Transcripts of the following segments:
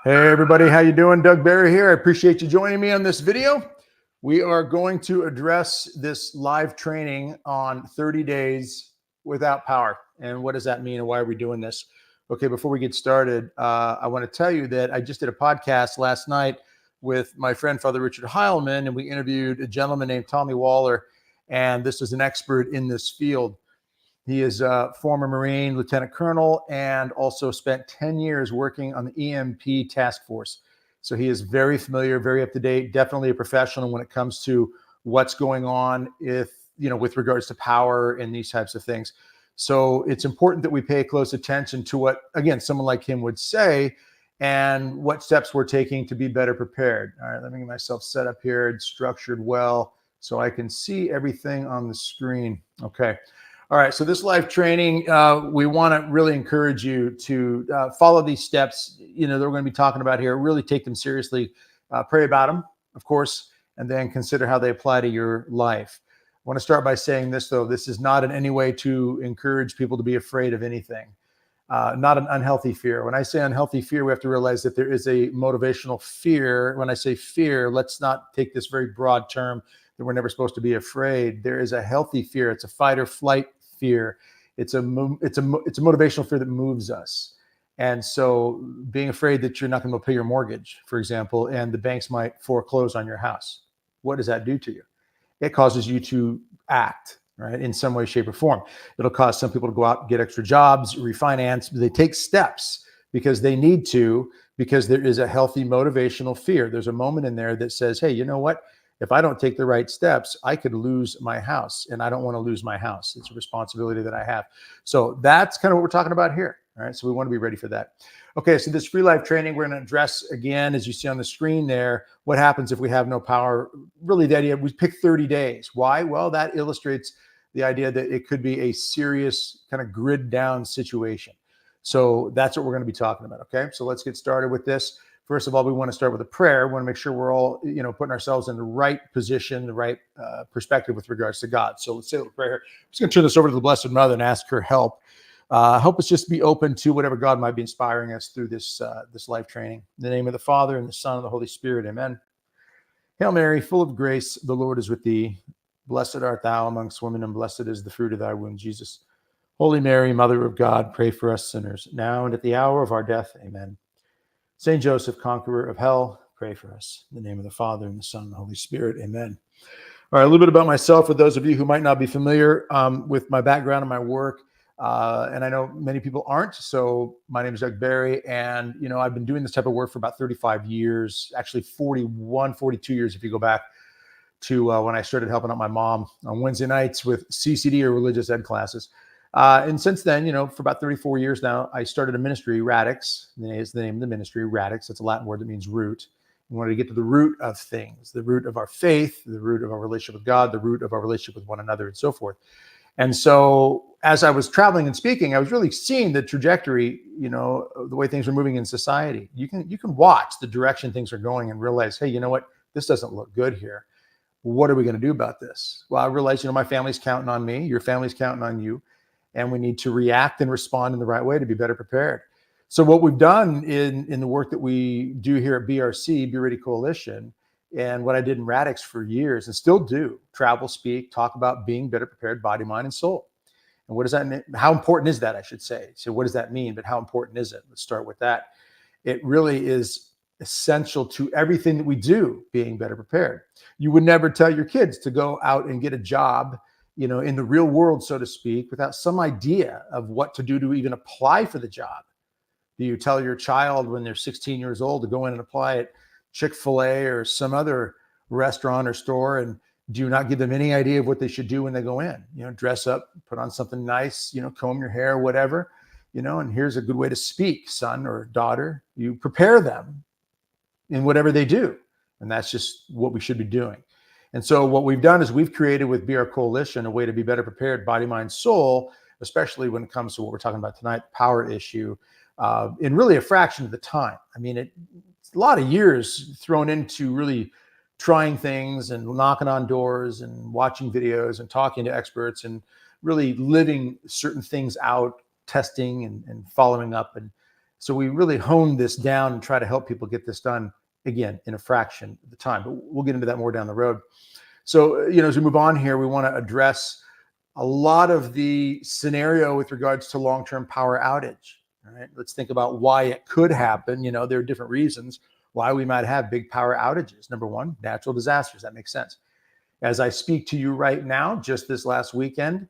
Hey everybody, how you doing? Doug Barry here. I appreciate you joining me on this video. We are going to address this live training on 30 days without power. And what does that mean and why are we doing this? Okay, before we get started, I want to tell you that I just did a podcast last night with my friend Father Richard Heilman, and we interviewed a gentleman named Tommy Waller, and this is an expert in this field. He is a former Marine Lieutenant Colonel and also spent 10 years working on the EMP task force. So he is very familiar, very up to date, definitely a professional when it comes to what's going on with regards to power and these types of things. So it's important that we pay close attention to what, again, someone like him would say and what steps we're taking to be better prepared. All right, let me get myself set up here and structured well so I can see everything on the screen. Okay. All right, so this live training, we want to really encourage you to follow these steps, that we're going to be talking about here. Really take them seriously, pray about them, of course, and then consider how they apply to your life. I want to start by saying this, though. This is not in any way to encourage people to be afraid of anything, not an unhealthy fear. When I say unhealthy fear, we have to realize that there is a motivational fear. When I say fear, let's not take this very broad term that we're never supposed to be afraid. There is a healthy fear. It's a fight or flight fear. It's a motivational fear that moves us. And so being afraid that you're not going to pay your mortgage, for example, and the banks might foreclose on your house. What does that do to you? It causes you to act, right, in some way, shape, or form. It'll cause some people to go out and get extra jobs, refinance. They take steps because they need to, because there is a healthy motivational fear. There's a moment in there that says, hey, you know what? If I don't take the right steps, I could lose my house, and I don't want to lose my house. It's a responsibility that I have. So that's kind of what we're talking about here. All right. So we want to be ready for that. Okay. So this free life training, we're going to address again, as you see on the screen there, what happens if we have no power. Really, the idea, we pick 30 days. Why? Well, that illustrates the idea that it could be a serious kind of grid down situation. So that's what we're going to be talking about. Okay. So let's get started with this. First of all, we want to start with a prayer. We want to make sure we're all, putting ourselves in the right position, the right perspective with regards to God. So let's say a little prayer here. I'm just going to turn this over to the Blessed Mother and ask her help. Help us just be open to whatever God might be inspiring us through this life training. In the name of the Father and the Son and the Holy Spirit, amen. Hail Mary, full of grace, the Lord is with thee. Blessed art thou amongst women, and blessed is the fruit of thy womb, Jesus. Holy Mary, Mother of God, pray for us sinners, now and at the hour of our death, amen. Saint Joseph, conqueror of hell, pray for us. In the name of the Father, and the Son, and the Holy Spirit, amen. All right, a little bit about myself for those of you who might not be familiar with my background and my work. And I know many people aren't. So my name is Doug Barry, and I've been doing this type of work for about 35 years, actually 41, 42 years if you go back to when I started helping out my mom on Wednesday nights with CCD or religious ed classes. And since then, for about 34 years now, I started a ministry, Radix. Is the name of the ministry, Radix. That's a Latin word that means root. We wanted to get to the root of things, the root of our faith, the root of our relationship with God, the root of our relationship with one another, and so forth. And so as I was traveling and speaking, I was really seeing the trajectory, the way things are moving in society. You can watch the direction things are going and realize, hey, you know what? This doesn't look good here. What are we going to do about this? Well, I realized, my family's counting on me. Your family's counting on you. And we need to react and respond in the right way to be better prepared. So what we've done in the work that we do here at BRC, Be Ready Coalition, and what I did in Radix for years and still do, travel, speak, talk about being better prepared, body, mind, and soul. And what does that mean? How important is that, I should say? So what does that mean? But how important is it? Let's start with that. It really is essential to everything that we do, being better prepared. You would never tell your kids to go out and get a job in the real world, so to speak, without some idea of what to do to even apply for the job. Do you tell your child when they're 16 years old to go in and apply at Chick-fil-A or some other restaurant or store, and do you not give them any idea of what they should do when they go in? Dress up, put on something nice, comb your hair, whatever, and here's a good way to speak, son or daughter. You prepare them in whatever they do. And that's just what we should be doing. And so what we've done is we've created with Be Our Coalition a way to be better prepared, body, mind, soul, especially when it comes to what we're talking about tonight, power issue, in really a fraction of the time. I mean, it's a lot of years thrown into really trying things and knocking on doors and watching videos and talking to experts and really living certain things out, testing and following up. And So we really hone this down and try to help people get this done, again, in a fraction of the time. But we'll get into that more down the road. So, as we move on here, we want to address a lot of the scenario with regards to long-term power outage. All right, let's think about why it could happen. There are different reasons why we might have big power outages. Number one, natural disasters. That makes sense. As I speak to you right now, just this last weekend,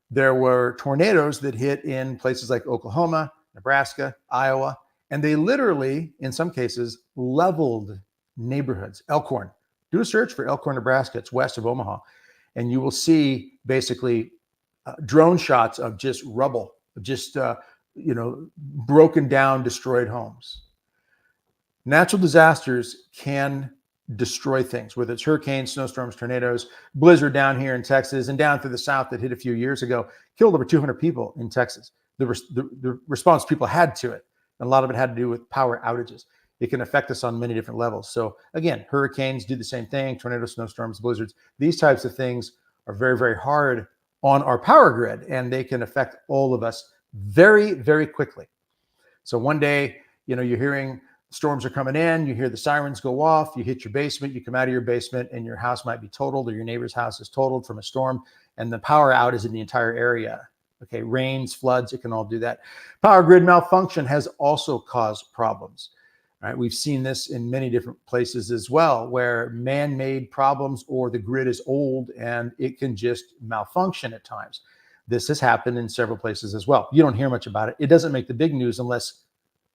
there were tornadoes that hit in places like Oklahoma, Nebraska, Iowa, and they literally, in some cases, leveled neighborhoods. Elkhorn. Do a search for Elkhorn, Nebraska. It's west of Omaha. And you will see basically drone shots of just rubble, just, broken down, destroyed homes. Natural disasters can destroy things, whether it's hurricanes, snowstorms, tornadoes, blizzard down here in Texas and down through the South that hit a few years ago, killed over 200 people in Texas. The response people had to it, and a lot of it had to do with power outages. It can affect us on many different levels. So again, hurricanes do the same thing, tornadoes, snowstorms, blizzards. These types of things are very, very hard on our power grid, and they can affect all of us very, very quickly. So one day, you're hearing storms are coming in, you hear the sirens go off, you hit your basement, you come out of your basement, and your house might be totaled, or your neighbor's house is totaled from a storm, and the power out is in the entire area. Okay, rains, floods, it can all do that. Power grid malfunction has also caused problems. All right, we've seen this in many different places as well, where man-made problems or the grid is old and it can just malfunction at times. This has happened in several places as well. You don't hear much about it. It doesn't make the big news unless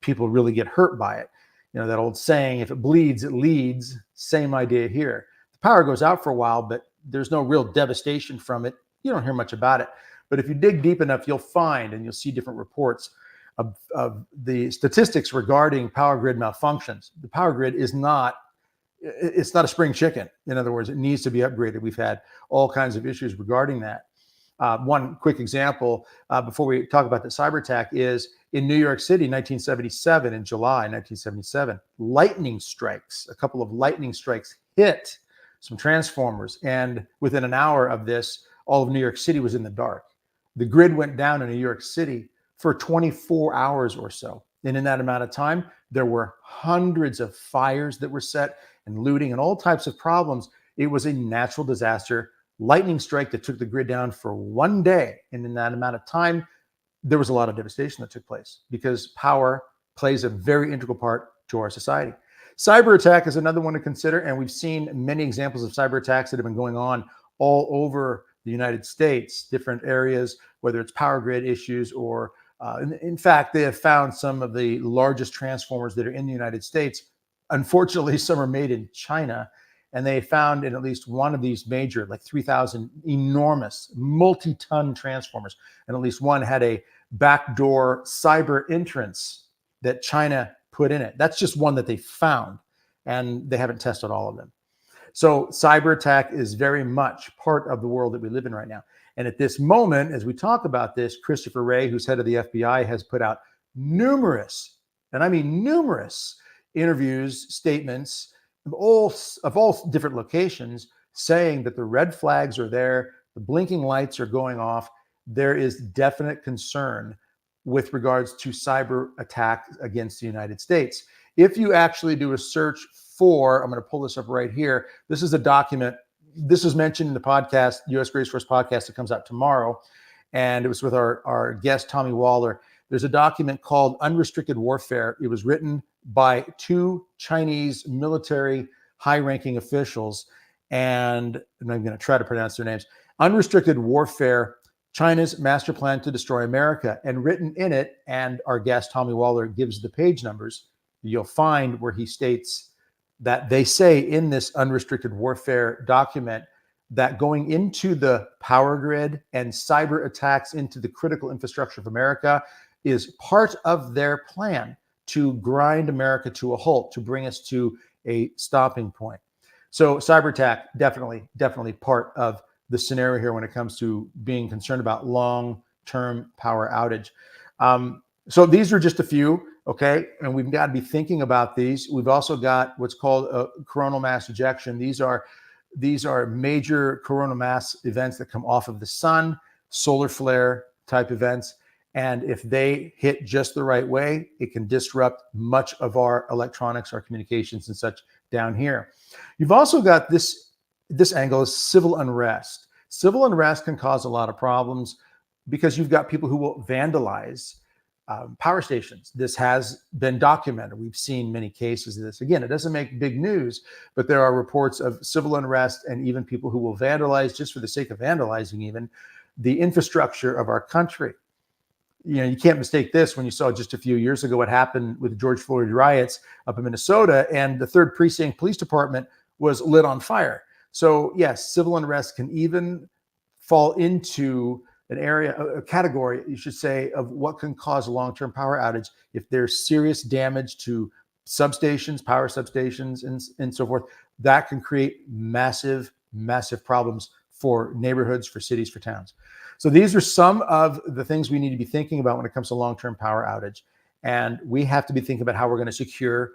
people really get hurt by it. That old saying, if it bleeds, it leads. Same idea here. The power goes out for a while, but there's no real devastation from it. You don't hear much about it. But if you dig deep enough, you'll find, and you'll see different reports of the statistics regarding power grid malfunctions. The power grid is not a spring chicken. In other words, it needs to be upgraded. We've had all kinds of issues regarding that. One quick example before we talk about the cyber attack is in New York City, in July 1977, lightning strikes, a couple of lightning strikes hit some transformers. And within an hour of this, all of New York City was in the dark. The grid went down in New York City for 24 hours or so. And in that amount of time, there were hundreds of fires that were set and looting and all types of problems. It was a natural disaster, lightning strike that took the grid down for one day. And in that amount of time, there was a lot of devastation that took place because power plays a very integral part to our society. Cyber attack is another one to consider. And we've seen many examples of cyber attacks that have been going on all over the United States, different areas, whether it's power grid issues or in fact, they have found some of the largest transformers that are in the United States. Unfortunately, some are made in China, and they found in at least one of these major, like 3,000 enormous multi-ton transformers, and at least one had a backdoor cyber entrance that China put in it. That's just one that they found, and they haven't tested all of them. So cyber attack is very much part of the world that we live in right now. And at this moment, as we talk about this, Christopher Wray, who's head of the FBI, has put out numerous, and I mean numerous, interviews, statements of all different locations saying that the red flags are there, the blinking lights are going off. There is definite concern with regards to cyber attack against the United States. If you actually do a search for, I'm going to pull this up right here. This is a document. This is mentioned in the podcast, U.S. Grace Force podcast that comes out tomorrow. And it was with our guest, Tommy Waller. There's a document called Unrestricted Warfare. It was written by two Chinese military high-ranking officials. And I'm going to try to pronounce their names. Unrestricted Warfare, China's Master Plan to Destroy America. And written in it, and our guest, Tommy Waller, gives the page numbers. You'll find where he states that they say in this Unrestricted Warfare document that going into the power grid and cyber attacks into the critical infrastructure of America is part of their plan to grind America to a halt, to bring us to a stopping point. So cyber attack, definitely part of the scenario here when it comes to being concerned about long-term power outage. So these are just a few. Okay, and we've got to be thinking about these. We've also got what's called a coronal mass ejection. These are major coronal mass events that come off of the sun, solar flare type events. And if they hit just the right way, it can disrupt much of our electronics, our communications and such down here. You've also got this angle is civil unrest. Civil unrest can cause a lot of problems because you've got people who will vandalize power stations. This has been documented. We've seen many cases of this. Again, it doesn't make big news, but there are reports of civil unrest and even people who will vandalize just for the sake of vandalizing even the infrastructure of our country. You can't mistake this when you saw just a few years ago what happened with the George Floyd riots up in Minnesota, and the 3rd Precinct Police Department was lit on fire. So yes, civil unrest can even fall into an area, a category, you should say, of what can cause a long-term power outage if there's serious damage to substations, power substations, and so forth. That can create massive, massive problems for neighborhoods, for cities, for towns. So these are some of the things we need to be thinking about when it comes to long-term power outage. And we have to be thinking about how we're going to secure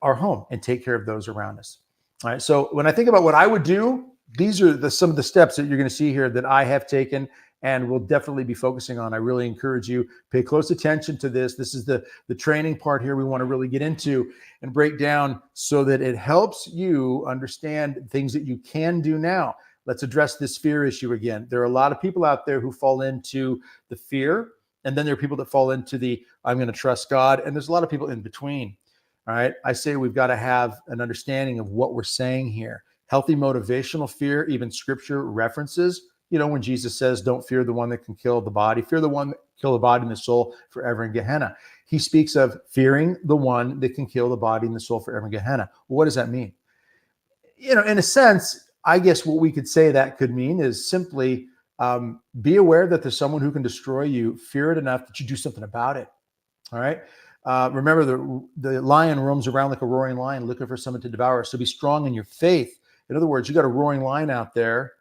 our home and take care of those around us. All right. So when I think about what I would do, these are some of the steps that you're going to see here that I have taken and will definitely be focusing on. I really encourage you, pay close attention to this. This is the training part here we want to really get into and break down so that it helps you understand things that you can do now. Let's address this fear issue again. There are a lot of people out there who fall into the fear, and then there are people that fall into the I'm going to trust God, and there's a lot of people in between. All right. I say we've got to have an understanding of what we're saying here. Healthy motivational fear, even scripture references, when Jesus says, don't fear the one that can kill the body, fear the one that can kill the body and the soul forever in Gehenna. He speaks of fearing the one that can kill the body and the soul forever in Gehenna. Well, what does that mean? In a sense, I guess what we could say that could mean is simply be aware that there's someone who can destroy you, fear it enough that you do something about it. All right. Remember, the lion roams around like a roaring lion looking for someone to devour. So be strong in your faith. In other words, you got a roaring lion out there.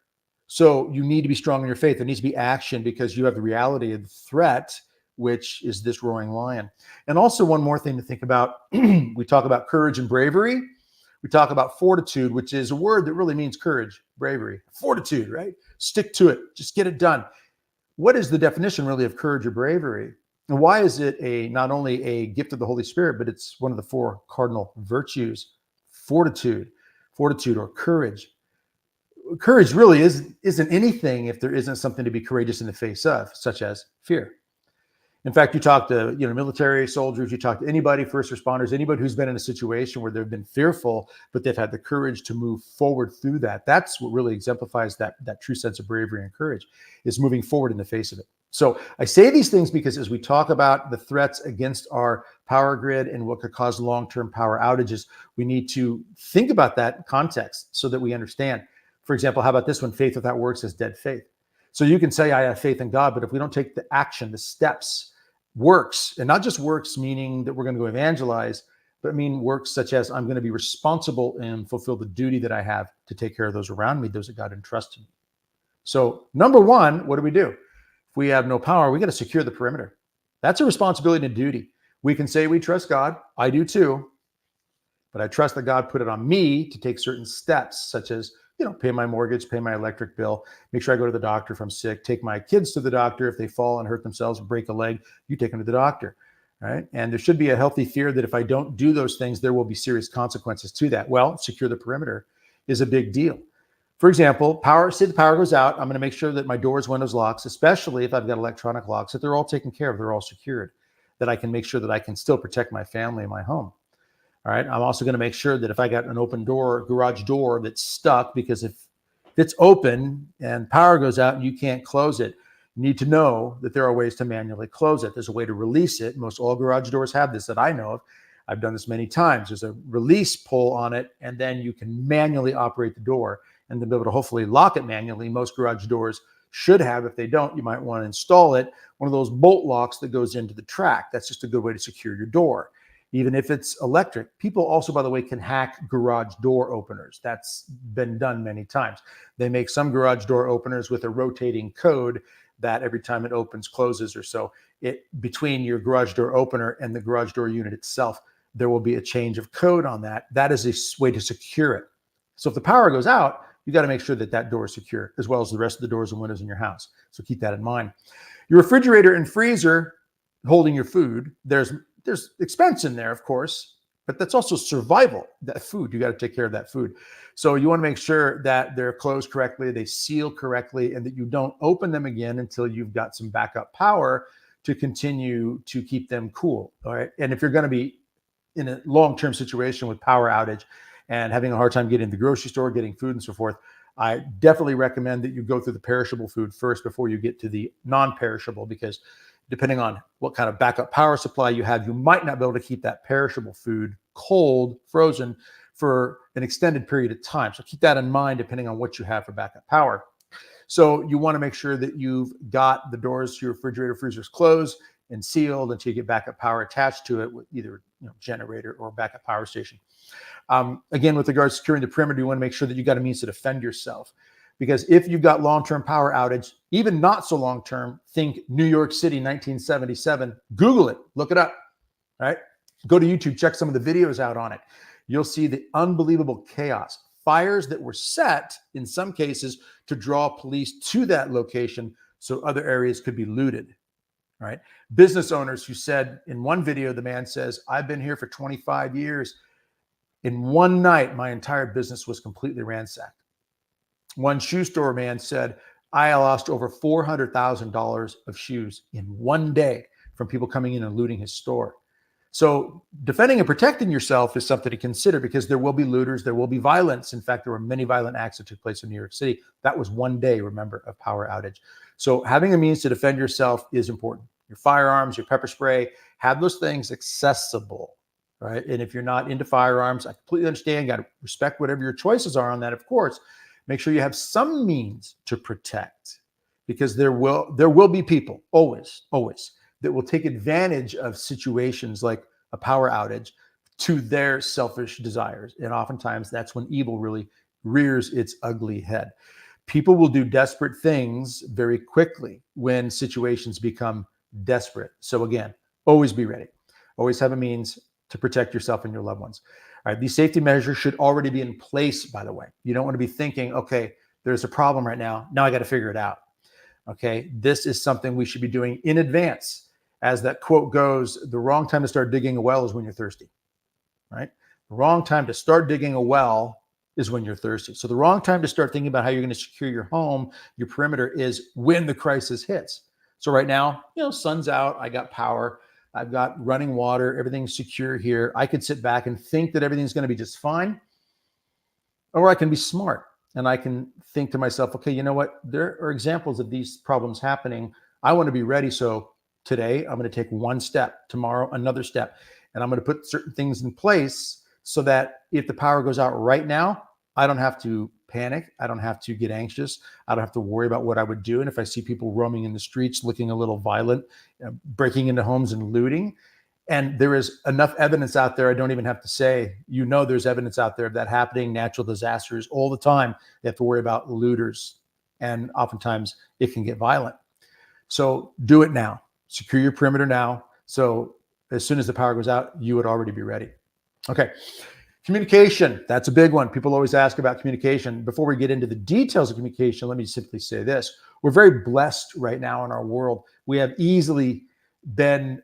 So you need to be strong in your faith. There needs to be action because you have the reality of the threat, which is this roaring lion. And also one more thing to think about. We talk about courage and bravery. We talk about fortitude, which is a word that really means courage, bravery, fortitude, right? Stick to it. Just get it done. What is the definition really of courage or bravery? And why is it not only a gift of the Holy Spirit, but it's one of the 4 cardinal virtues? Fortitude or courage. Courage really isn't anything if there isn't something to be courageous in the face of, such as fear. In fact, you talk to military soldiers, you talk to anybody, first responders, anybody who's been in a situation where they've been fearful, but they've had the courage to move forward through that. That's what really exemplifies that true sense of bravery and courage, is moving forward in the face of it. So I say these things because as we talk about the threats against our power grid and what could cause long-term power outages, we need to think about that context so that we understand. For example, how about this one? Faith without works is dead faith. So you can say, I have faith in God, but if we don't take the action, the steps, works, and not just works meaning that we're going to go evangelize, but mean works such as I'm going to be responsible and fulfill the duty that I have to take care of those around me, those that God entrusted me. So number one, what do? If we have no power, we got to secure the perimeter. That's a responsibility and a duty. We can say we trust God. I do too. But I trust that God put it on me to take certain steps, such as, pay my mortgage, pay my electric bill, make sure I go to the doctor if I'm sick, take my kids to the doctor if they fall and hurt themselves or break a leg, you take them to the doctor, right? And there should be a healthy fear that if I don't do those things, there will be serious consequences to that. Well, secure the perimeter is a big deal. For example, say the power goes out, I'm going to make sure that my doors, windows, locks, especially if I've got electronic locks, that they're all taken care of, they're all secured, that I can make sure that I can still protect my family and my home. All right. I'm also going to make sure that if I got an open door, garage door that's stuck, because if it's open and power goes out and you can't close it, you need to know that there are ways to manually close it. There's a way to release it. Most all garage doors have this that I know of. I've done this many times. There's a release pull on it, and then you can manually operate the door and then be able to hopefully lock it manually. Most garage doors should have. If they don't, you might want to install it. One of those bolt locks that goes into the track. That's just a good way to secure your door. Even if it's electric. People also, by the way, can hack garage door openers. That's been done many times. They make some garage door openers with a rotating code that every time it opens, closes or so. Between your garage door opener and the garage door unit itself, there will be a change of code on that. That is a way to secure it. So if the power goes out, you got to make sure that that door is secure, as well as the rest of the doors and windows in your house. So keep that in mind. Your refrigerator and freezer, holding your food. There's expense in there, of course, but that's also survival. That food, you got to take care of that food. So you want to make sure that they're closed correctly, they seal correctly, and that you don't open them again until you've got some backup power to continue to keep them cool. All right. And if you're going to be in a long-term situation with power outage and having a hard time getting to the grocery store, getting food and so forth, I definitely recommend that you go through the perishable food first before you get to the non-perishable, because depending on what kind of backup power supply you have, you might not be able to keep that perishable food cold, frozen for an extended period of time. So keep that in mind depending on what you have for backup power. So you want to make sure that you've got the doors to your refrigerator, freezers closed and sealed until you get backup power attached to it with either generator or backup power station. Again, with regards to securing the perimeter, you want to make sure that you got a means to defend yourself. Because if you've got long-term power outage, even not so long-term, think New York City, 1977, Google it, look it up, right? Go to YouTube, check some of the videos out on it. You'll see the unbelievable chaos. Fires that were set, in some cases, to draw police to that location so other areas could be looted, right? Business owners who said, in one video, the man says, I've been here for 25 years. In one night, my entire business was completely ransacked. One shoe store man said, I lost over $400,000 of shoes in one day from people coming in and looting his store. So defending and protecting yourself is something to consider, because there will be looters, there will be violence. In fact, there were many violent acts that took place in New York City. That was one day, remember, of power outage. So having a means to defend yourself is important. Your firearms, your pepper spray, have those things accessible, right? And if you're not into firearms, I completely understand. Got to respect whatever your choices are on that, of course. Make sure you have some means to protect, because there will be people always that will take advantage of situations like a power outage to their selfish desires. And oftentimes that's when evil really rears its ugly head. People will do desperate things very quickly when situations become desperate. So again, always be ready. Always have a means to protect yourself and your loved ones. All right, these safety measures should already be in place, by the way. You don't want to be thinking, okay, there's a problem right now. Now I got to figure it out. Okay, this is something we should be doing in advance. As that quote goes, the wrong time to start digging a well is when you're thirsty, right? The wrong time to start digging a well is when you're thirsty. So the wrong time to start thinking about how you're going to secure your home, your perimeter, is when the crisis hits. So right now, sun's out, I got power, I've got running water, everything's secure here. I could sit back and think that everything's going to be just fine. Or I can be smart and I can think to myself, okay, you know what? There are examples of these problems happening. I want to be ready. So today I'm going to take one step, tomorrow another step, and I'm going to put certain things in place so that if the power goes out right now, I don't have to panic. I don't have to get anxious. I don't have to worry about what I would do. And if I see people roaming in the streets, looking a little violent, breaking into homes and looting, and there is enough evidence out there, I don't even have to say, there's evidence out there of that happening, natural disasters all the time. They have to worry about looters, and oftentimes it can get violent. So do it now. Secure your perimeter now. So as soon as the power goes out, you would already be ready. Okay. Communication, that's a big one. People always ask about communication. Before we get into the details of communication, let me simply say this. We're very blessed right now in our world. We have easily been,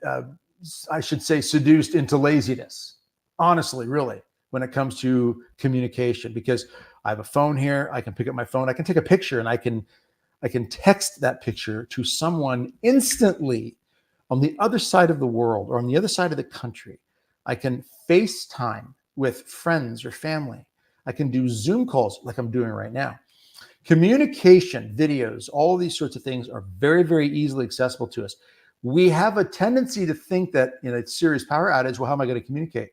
I should say, seduced into laziness. Honestly, really, when it comes to communication, because I have a phone here. I can pick up my phone. I can take a picture and I can text that picture to someone instantly on the other side of the world or on the other side of the country. I can FaceTime with friends or family. I can do Zoom calls like I'm doing right now. Communication, videos, all these sorts of things are very, very easily accessible to us. We have a tendency to think that in a serious power outage, well, how am I going to communicate?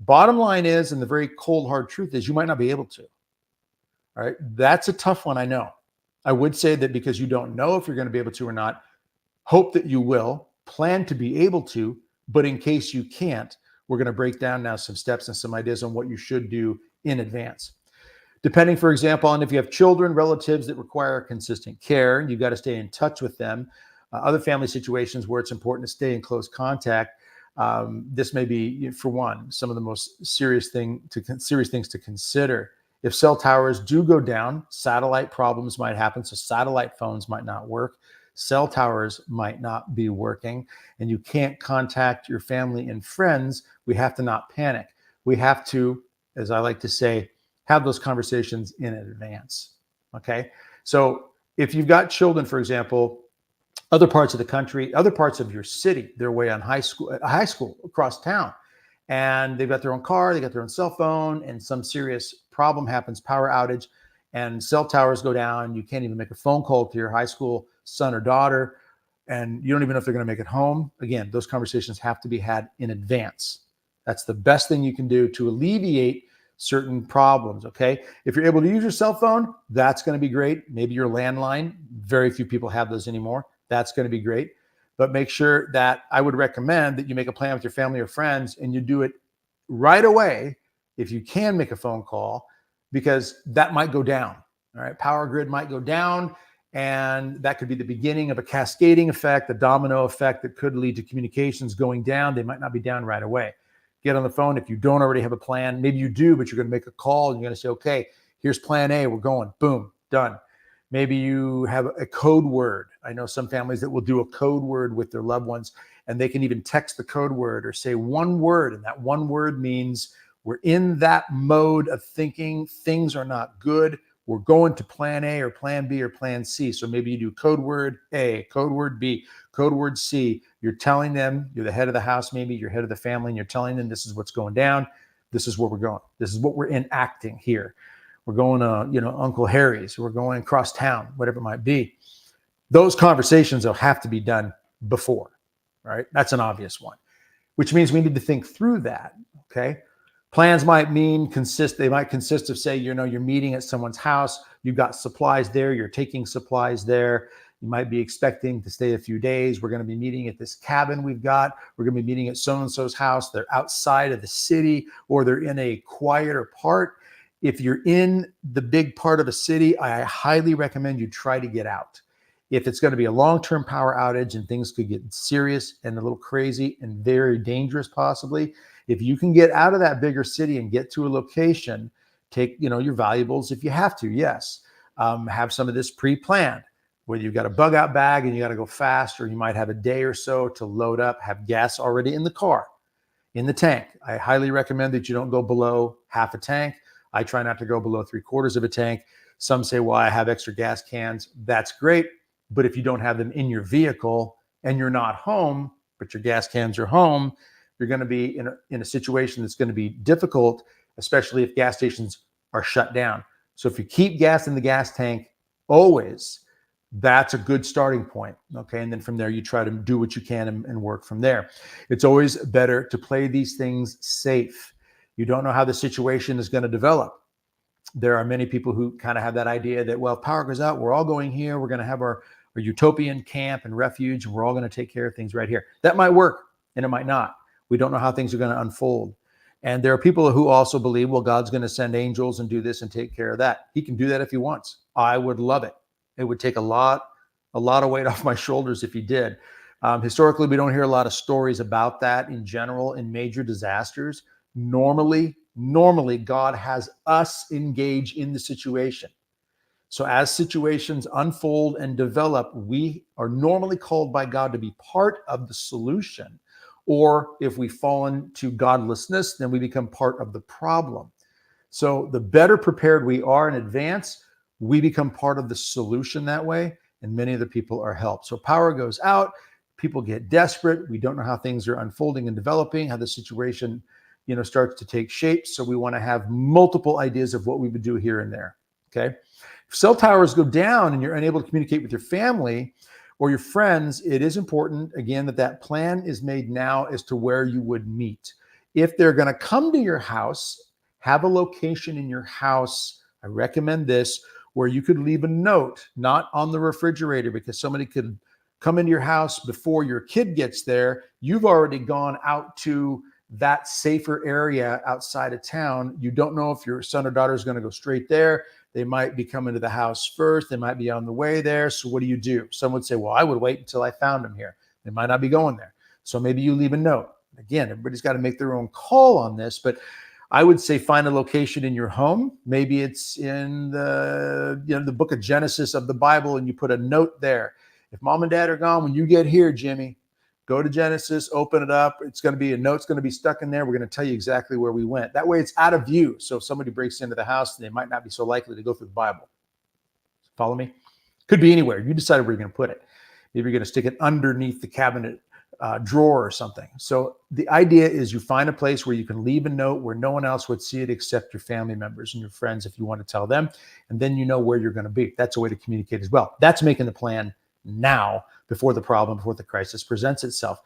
Bottom line is, and the very cold, hard truth is, you might not be able to. All right. That's a tough one, I know. I would say that because you don't know if you're going to be able to or not, hope that you will, plan to be able to, but in case you can't, we're going to break down now some steps and some ideas on what you should do in advance. Depending, for example, on if you have children, relatives that require consistent care, you've got to stay in touch with them. Other family situations where it's important to stay in close contact. This may be, for one, some of the most serious things to consider. If cell towers do go down, satellite problems might happen. So satellite phones might not work. cell towers might not be working, and you can't contact your family and friends, we have to not panic. We have to, as I like to say, have those conversations in advance. Okay. So if you've got children, for example, other parts of the country, other parts of your city, they're away on high school across town, and they've got their own car, they got their own cell phone, and some serious problem happens, power outage, and cell towers go down. You can't even make a phone call to your high school son or daughter, and you don't even know if they're going to make it home. Again, those conversations have to be had in advance. That's the best thing you can do to alleviate certain problems. Okay. If you're able to use your cell phone, that's going to be great. Maybe your landline. Very few people have those anymore. That's going to be great. But make sure that I would recommend that you make a plan with your family or friends and you do it right away if you can make a phone call, because that might go down. All right. Power grid might go down, and that could be the beginning of a cascading effect, a domino effect that could lead to communications going down. They might not be down right away. Get on the phone. If you don't already have a plan, maybe you do, but you're going to make a call and you're going to say, okay, here's plan A. We're going, boom, done. Maybe you have a code word. I know some families that will do a code word with their loved ones, and they can even text the code word or say one word. And that one word means we're in that mode of thinking things are not good. We're going to plan A or plan B or plan C. So maybe you do code word A, code word B, code word C. You're telling them, you're the head of the house, maybe you're head of the family, and you're telling them this is what's going down. This is where we're going. This is what we're enacting here. We're going to, Uncle Harry's. We're going across town, whatever it might be. Those conversations will have to be done before, right? That's an obvious one, which means we need to think through that, okay? Plans might consist of, say, you're meeting at someone's house, you've got supplies there, you're taking supplies there. You might be expecting to stay a few days. We're going to be meeting at this cabin we've got. We're going to be meeting at so-and-so's house. They're outside of the city, or they're in a quieter part. If you're in the big part of a city, I highly recommend you try to get out. If it's going to be a long-term power outage and things could get serious and a little crazy and very dangerous possibly, if you can get out of that bigger city and get to a location, take your valuables if you have to, yes. Have some of this pre-planned, whether you've got a bug out bag and you got to go fast, or you might have a day or so to load up, have gas already in the car, in the tank. I highly recommend that you don't go below half a tank. I try not to go below 3/4 of a tank. Some say, well, I have extra gas cans. That's great. But if you don't have them in your vehicle and you're not home, but your gas cans are home, you're going to be in a situation that's going to be difficult, especially if gas stations are shut down. So if you keep gas in the gas tank always, that's a good starting point. Okay. And then from there, you try to do what you can and work from there. It's always better to play these things safe. You don't know how the situation is going to develop. There are many people who kind of have that idea that, well, if power goes out, we're all going here. We're going to have our utopian camp and refuge, and we're all going to take care of things right here. That might work, and it might not. We don't know how things are going to unfold. And there are people who also believe, well, God's going to send angels and do this and take care of that. He can do that if he wants. I would love it. It would take a lot of weight off my shoulders if he did. Historically, we don't hear a lot of stories about that in general in major disasters. Normally, God has us engage in the situation. So as situations unfold and develop, we are normally called by God to be part of the solution. Or if we fall into godlessness, then we become part of the problem. So the better prepared we are in advance, we become part of the solution that way, and many of the people are helped. So power goes out, people get desperate. We don't know how things are unfolding and developing, how the situation starts to take shape. So we want to have multiple ideas of what we would do here and there. Okay. If cell towers go down and you're unable to communicate with your family or your friends, it is important, again, that plan is made now as to where you would meet. If they're going to come to your house, have a location in your house. I recommend this, where you could leave a note, not on the refrigerator, because somebody could come into your house before your kid gets there. You've already gone out to that safer area outside of town. You don't know if your son or daughter is going to go straight there. They might be coming to the house first. They might be on the way there. So what do? Some would say, well, I would wait until I found them here. They might not be going there. So maybe you leave a note. Again, everybody's got to make their own call on this, but I would say find a location in your home. Maybe it's in the book of Genesis of the Bible, and you put a note there. If mom and dad are gone, when you get here, Jimmy, go to Genesis, open it up. It's going to be a note's going to be stuck in there. We're going to tell you exactly where we went. That way it's out of view. So if somebody breaks into the house, they might not be so likely to go through the Bible. Follow me? Could be anywhere. You decide where you're going to put it. Maybe you're going to stick it underneath the cabinet drawer or something. So the idea is you find a place where you can leave a note where no one else would see it except your family members and your friends if you want to tell them, and then you know where you're going to be. That's a way to communicate as well. That's making the plan now before the problem, before the crisis presents itself.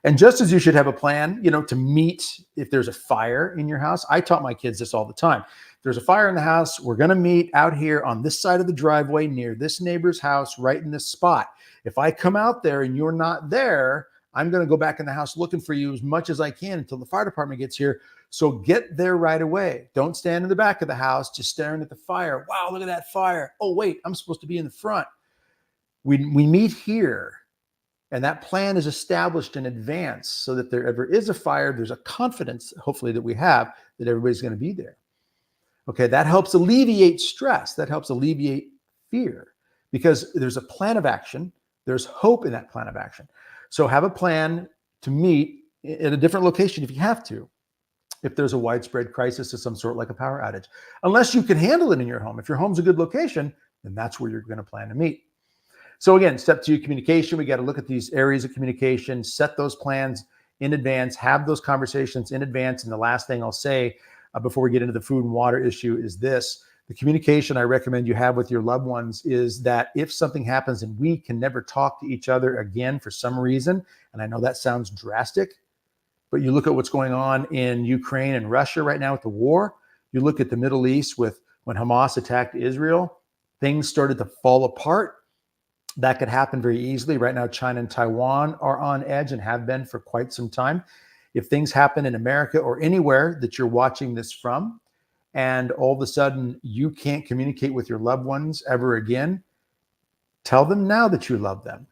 And just as you should have a plan, to meet if there's a fire in your house. I taught my kids this all the time. If there's a fire in the house, we're going to meet out here on this side of the driveway near this neighbor's house, right in this spot. If I come out there and you're not there, I'm going to go back in the house looking for you as much as I can until the fire department gets here. So get there right away. Don't stand in the back of the house just staring at the fire. Wow, look at that fire. Oh, wait, I'm supposed to be in the front. We meet here, and that plan is established in advance so that there ever is a fire, there's a confidence, hopefully, that we have that everybody's going to be there. Okay, that helps alleviate stress. That helps alleviate fear because there's a plan of action. There's hope in that plan of action. So have a plan to meet at a different location if you have to, if there's a widespread crisis of some sort like a power outage. Unless you can handle it in your home. If your home's a good location, then that's where you're going to plan to meet. So again, step 2, communication. We got to look at these areas of communication, set those plans in advance, have those conversations in advance. And the last thing I'll say before we get into the food and water issue is this. The communication I recommend you have with your loved ones is that if something happens and we can never talk to each other again for some reason, and I know that sounds drastic, but you look at what's going on in Ukraine and Russia right now with the war, you look at the Middle East with when Hamas attacked Israel, things started to fall apart. That could happen very easily. Right now, China and Taiwan are on edge and have been for quite some time. If things happen in America or anywhere that you're watching this from, and all of a sudden you can't communicate with your loved ones ever again, tell them now that you love them.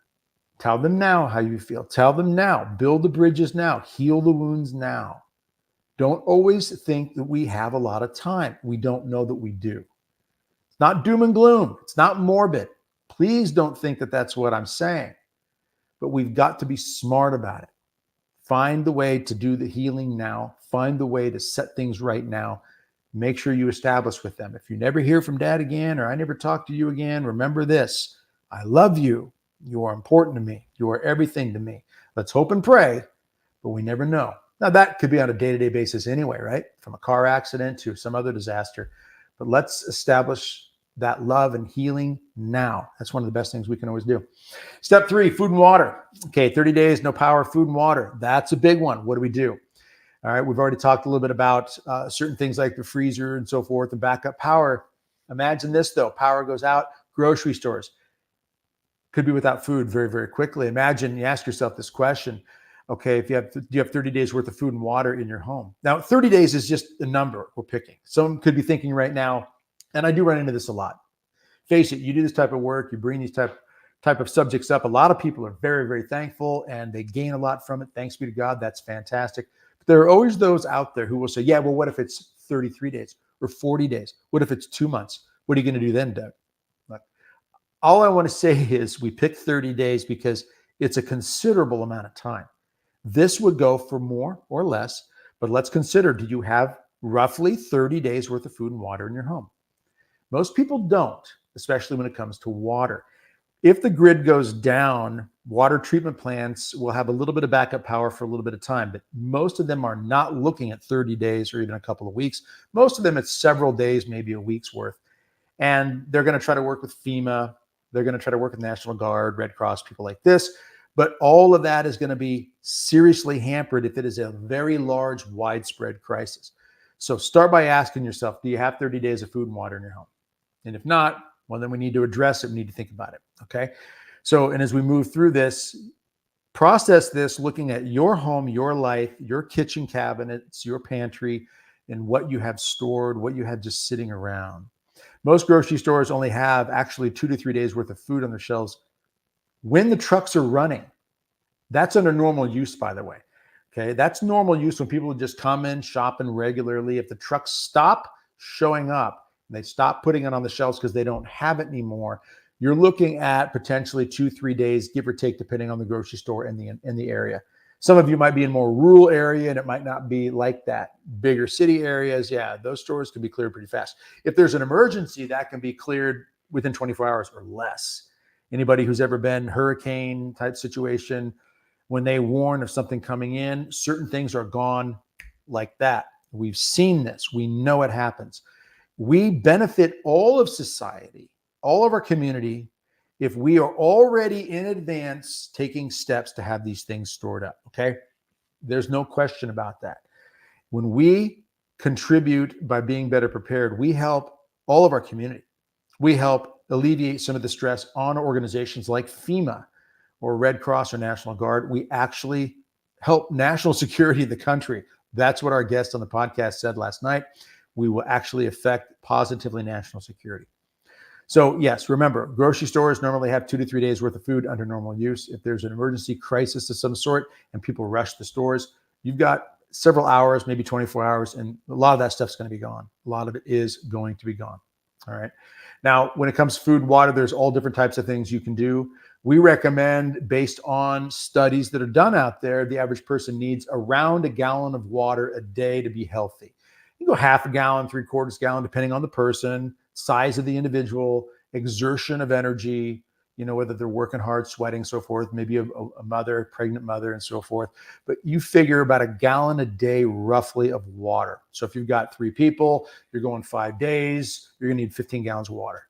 Tell them now how you feel. Tell them now. Build the bridges now. Heal the wounds now. Don't always think that we have a lot of time. We don't know that we do. It's not doom and gloom. It's not morbid. Please don't think that that's what I'm saying. But we've got to be smart about it. Find the way to do the healing now. Find the way to set things right now. Make sure you establish with them. If you never hear from dad again, or I never talk to you again, remember this. I love you. You are important to me. You are everything to me. Let's hope and pray, but we never know. Now that could be on a day-to-day basis anyway, right? From a car accident to some other disaster. But let's establish that love and healing now. That's one of the best things we can always do. Step 3, food and water. Okay, 30 days, no power, food and water. That's a big one. What do we do? All right, we've already talked a little bit about certain things like the freezer and so forth and backup power. Imagine this though, power goes out, grocery stores could be without food very, very quickly. Imagine you ask yourself this question. Okay, do you have 30 days worth of food and water in your home? Now, 30 days is just a number we're picking. Some could be thinking right now, and I do run into this a lot. Face it, you do this type of work, you bring these type of subjects up. A lot of people are very, very thankful and they gain a lot from it. Thanks be to God, that's fantastic. There are always those out there who will say, yeah, well, what if it's 33 days or 40 days? What if it's 2 months? What are you going to do then, Doug? Look, all I want to say is we picked 30 days because it's a considerable amount of time. This would go for more or less, but let's consider, do you have roughly 30 days worth of food and water in your home? Most people don't, especially when it comes to water. If the grid goes down, water treatment plants will have a little bit of backup power for a little bit of time, but most of them are not looking at 30 days or even a couple of weeks. Most of them, it's several days, maybe a week's worth. And they're going to try to work with FEMA. They're going to try to work with National Guard, Red Cross, people like this. But all of that is going to be seriously hampered if it is a very large, widespread crisis. So start by asking yourself, do you have 30 days of food and water in your home? And if not, well, then we need to address it. We need to think about it. Okay. So, and as we move through this, process this looking at your home, your life, your kitchen cabinets, your pantry, and what you have stored, what you have just sitting around. Most grocery stores only have actually 2 to 3 days worth of food on their shelves when the trucks are running. That's under normal use, by the way. Okay. That's normal use when people just come in, shopping regularly. If the trucks stop showing up, and they stop putting it on the shelves because they don't have it anymore, you're looking at potentially 2-3 days, give or take, depending on the grocery store in the area. Some of you might be in more rural area and it might not be like that. Bigger city areas, yeah, those stores can be cleared pretty fast. If there's an emergency, that can be cleared within 24 hours or less. Anybody who's ever been hurricane type situation, when they warn of something coming in, certain things are gone like that. We've seen this. We know it happens. We benefit all of society, all of our community, if we are already in advance taking steps to have these things stored up, okay? There's no question about that. When we contribute by being better prepared, we help all of our community. We help alleviate some of the stress on organizations like FEMA or Red Cross or National Guard. We actually help national security of the country. That's what our guest on the podcast said last night. We will actually affect positively national security. So yes, remember, grocery stores normally have 2 to 3 days worth of food under normal use. If there's an emergency crisis of some sort and people rush the stores, you've got several hours, maybe 24 hours, and a lot of that stuff's going to be gone. A lot of it is going to be gone. All right. Now, when it comes to food and water, there's all different types of things you can do. We recommend, based on studies that are done out there, the average person needs around a gallon of water a day to be healthy. You can go half a gallon, 3/4 gallon, depending on the person, size of the individual, exertion of energy, whether they're working hard, sweating, so forth, maybe a mother, a pregnant mother, and so forth. But you figure about a gallon a day roughly of water. So if you've got 3 people, you're going 5 days, you're going to need 15 gallons of water.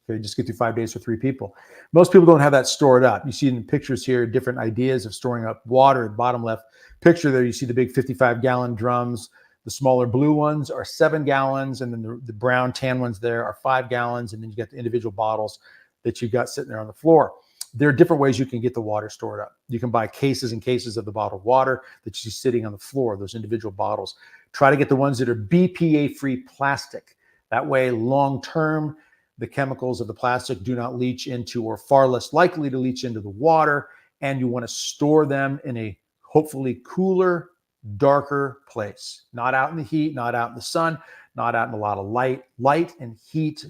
Okay, just get through 5 days for 3 people. Most people don't have that stored up. You see in the pictures here, different ideas of storing up water. Bottom left picture there, you see the big 55-gallon drums. The smaller blue ones are 7 gallons, and then the brown tan ones there are 5 gallons, and then you get the individual bottles that you've got sitting there on the floor. There are different ways you can get the water stored up. You can buy cases and cases of the bottled water that you see sitting on the floor, those individual bottles. Try to get the ones that are BPA-free plastic. That way, long-term, the chemicals of the plastic do not leach into, or far less likely to leach into, the water, and you want to store them in a hopefully cooler, darker place, not out in the heat, not out in the sun, not out in a lot of light. Light and heat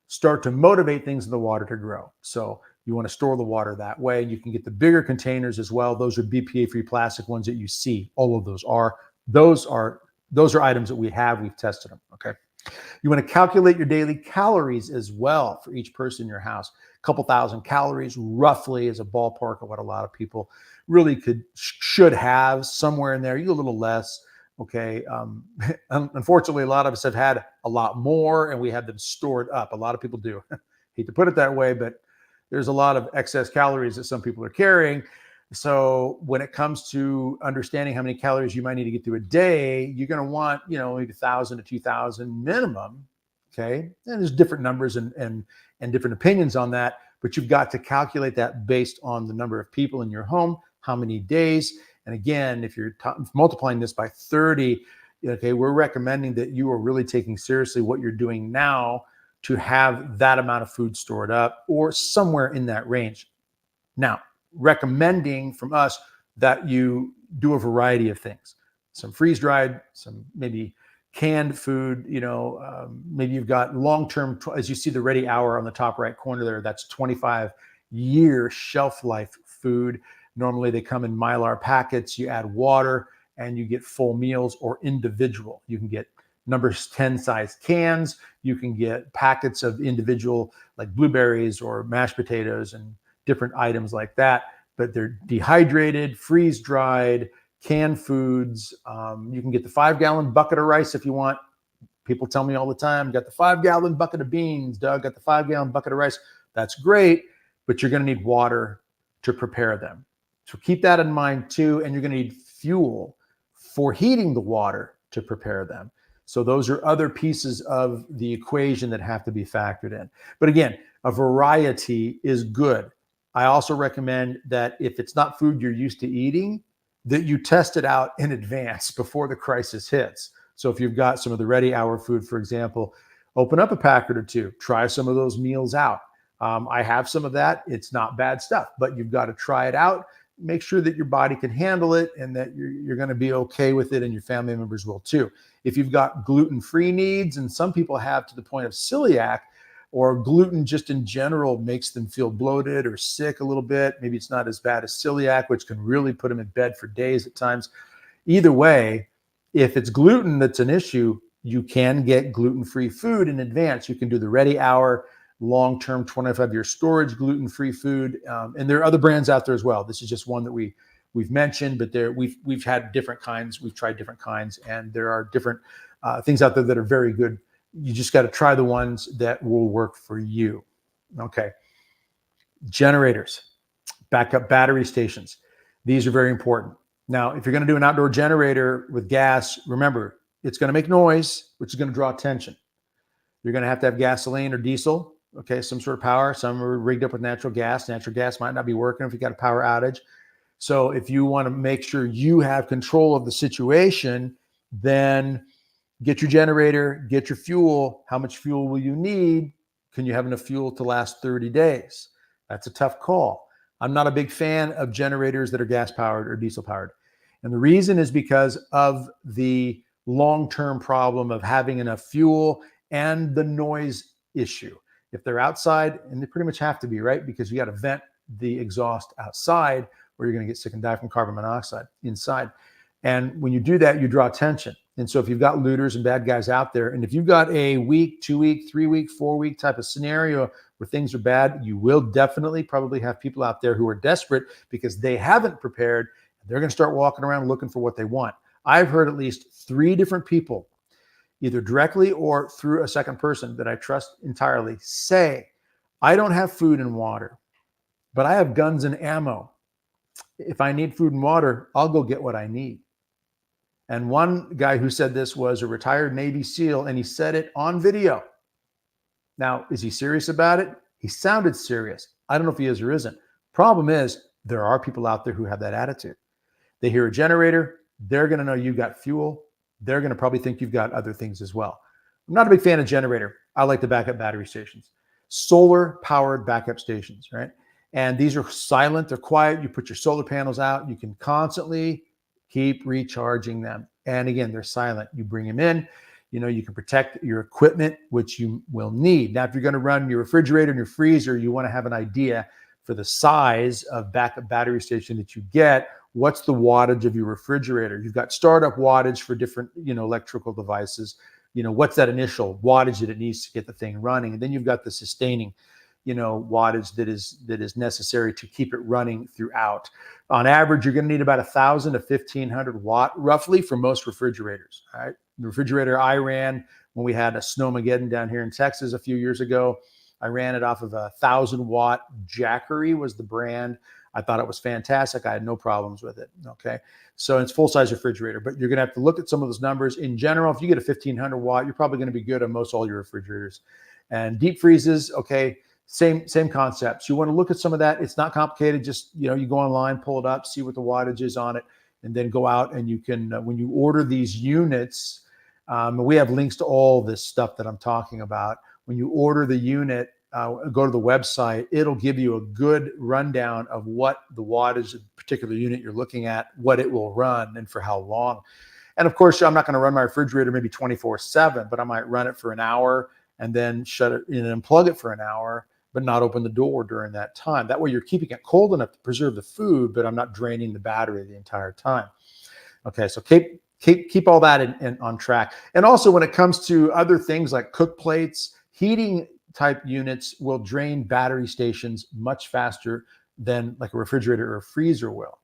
start to motivate things in the water to grow. So you want to store the water that way. You can get the bigger containers as well. Those are BPA-free plastic ones that you see. All of those are items that we have. We've tested them. Okay. You want to calculate your daily calories as well for each person in your house. A couple thousand calories roughly is a ballpark of what a lot of people really should have, somewhere in there. You a little less. Okay. Unfortunately, a lot of us have had a lot more and we have them stored up. A lot of people do. Hate to put it that way, but there's a lot of excess calories that some people are carrying. So when it comes to understanding how many calories you might need to get through a day, you're going to want, maybe 1,000 to 2,000 minimum. Okay. And there's different numbers and different opinions on that, but you've got to calculate that based on the number of people in your home, how many days. And again, if you're multiplying this by 30, okay, we're recommending that you are really taking seriously what you're doing now to have that amount of food stored up or somewhere in that range. Now, recommending from us that you do a variety of things, some freeze-dried, some maybe canned food, maybe you've got long-term, as you see the ready hour on the top right corner there, that's 25-year shelf life food. Normally they come in Mylar packets. You add water and you get full meals or individual. You can get numbers 10 size cans. You can get packets of individual, like blueberries or mashed potatoes and different items like that, but they're dehydrated, freeze-dried, canned foods. You can get the 5-gallon bucket of rice if you want. People tell me all the time, got the 5-gallon bucket of beans, Doug, got the 5-gallon bucket of rice. That's great, but you're going to need water to prepare them. So keep that in mind too, and you're going to need fuel for heating the water to prepare them. So those are other pieces of the equation that have to be factored in. But again, a variety is good. I also recommend that if it's not food you're used to eating, that you test it out in advance before the crisis hits. So if you've got some of the ready hour food, for example, open up a packet or 2, try some of those meals out. I have some of that. It's not bad stuff, but you've got to try it out. Make sure that your body can handle it and that you're going to be okay with it, and your family members will too. If you've got gluten-free needs, and some people have to the point of celiac, or gluten just in general makes them feel bloated or sick a little bit. Maybe it's not as bad as celiac, which can really put them in bed for days at times. Either way, if it's gluten that's an issue, you can get gluten-free food in advance. You can do the Ready Hour long-term 25-year storage gluten-free food, and there are other brands out there as well. This is just one that we've mentioned, but we've had different kinds. We've tried different kinds, and there are different things out there that are very good. You just got to try the ones that will work for you. Okay. Generators, backup battery stations. These are very important. Now, if you're going to do an outdoor generator with gas, remember, it's going to make noise, which is going to draw attention. You're going to have gasoline or diesel, okay, some sort of power. Some are rigged up with natural gas. Natural gas might not be working if you got a power outage. So if you want to make sure you have control of the situation, then get your generator, get your fuel. How much fuel will you need? Can you have enough fuel to last 30 days? That's a tough call. I'm not a big fan of generators that are gas powered or diesel powered. And the reason is because of the long-term problem of having enough fuel and the noise issue. If they're outside, and they pretty much have to be, right? Because you got to vent the exhaust outside, or you're going to get sick and die from carbon monoxide inside. And when you do that, you draw attention. And so if you've got looters and bad guys out there, and if you've got a week, 2 week, 3 week, 4 week type of scenario where things are bad, you will definitely probably have people out there who are desperate because they haven't prepared. They're going to start walking around looking for what they want. I've heard at least 3 different people, either directly or through a second person that I trust entirely, say, I don't have food and water, but I have guns and ammo. If I need food and water, I'll go get what I need. And one guy who said this was a retired Navy SEAL, and he said it on video. Now, is he serious about it? He sounded serious. I don't know if he is or isn't. Problem is, there are people out there who have that attitude. They hear a generator, they're going to know you've got fuel. They're going to probably think you've got other things as well. I'm not a big fan of generator. I like the backup battery stations. Solar powered backup stations, right? And these are silent, they're quiet. You put your solar panels out, you can constantly keep recharging them. And again, they're silent. You bring them in, you can protect your equipment, which you will need. Now, if you're going to run your refrigerator and your freezer, you want to have an idea for the size of backup battery station that you get. What's the wattage of your refrigerator? You've got startup wattage for different, electrical devices. What's that initial wattage that it needs to get the thing running? And then you've got the sustaining, wattage that is necessary to keep it running throughout. On average, you're going to need about 1,000 to 1,500 watt roughly for most refrigerators. All right. The refrigerator I ran when we had a snowmageddon down here in Texas a few years ago, I ran it off of a 1,000 watt Jackery was the brand. I thought it was fantastic. I had no problems with it. Okay. So it's full size refrigerator, but you're going to have to look at some of those numbers. In general, if you get a 1,500 watt, you're probably going to be good on most all your refrigerators. And deep freezes, okay, same concepts. You want to look at some of that. It's not complicated. Just, you go online, pull it up, see what the wattage is on it, and then go out and you can, when you order these units, we have links to all this stuff that I'm talking about. When you order the unit, go to the website, it'll give you a good rundown of what the wattage of the particular unit you're looking at, what it will run, and for how long. And of course, I'm not going to run my refrigerator maybe 24/7, but I might run it for an hour and then shut it in and unplug it for an hour, but not open the door during that time. That way you're keeping it cold enough to preserve the food, but I'm not draining the battery the entire time. Okay, so keep all that on track. And also when it comes to other things like cook plates, heating type units will drain battery stations much faster than like a refrigerator or a freezer will.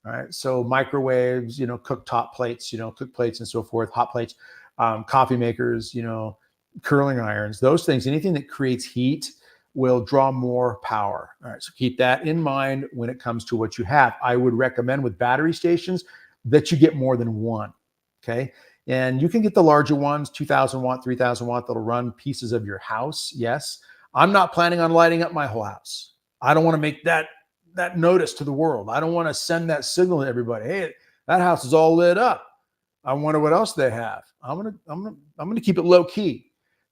All right, so microwaves, cooktop plates, cook plates and so forth, hot plates, coffee makers, curling irons, those things, anything that creates heat will draw more power. All right, so keep that in mind when it comes to what you have. I would recommend with battery stations that you get more than one, okay? And you can get the larger ones, 2,000 watt, 3,000 watt, that'll run pieces of your house, yes. I'm not planning on lighting up my whole house. I don't want to make that notice to the world. I don't want to send that signal to everybody. Hey, that house is all lit up. I wonder what else they have. I'm gonna keep it low key,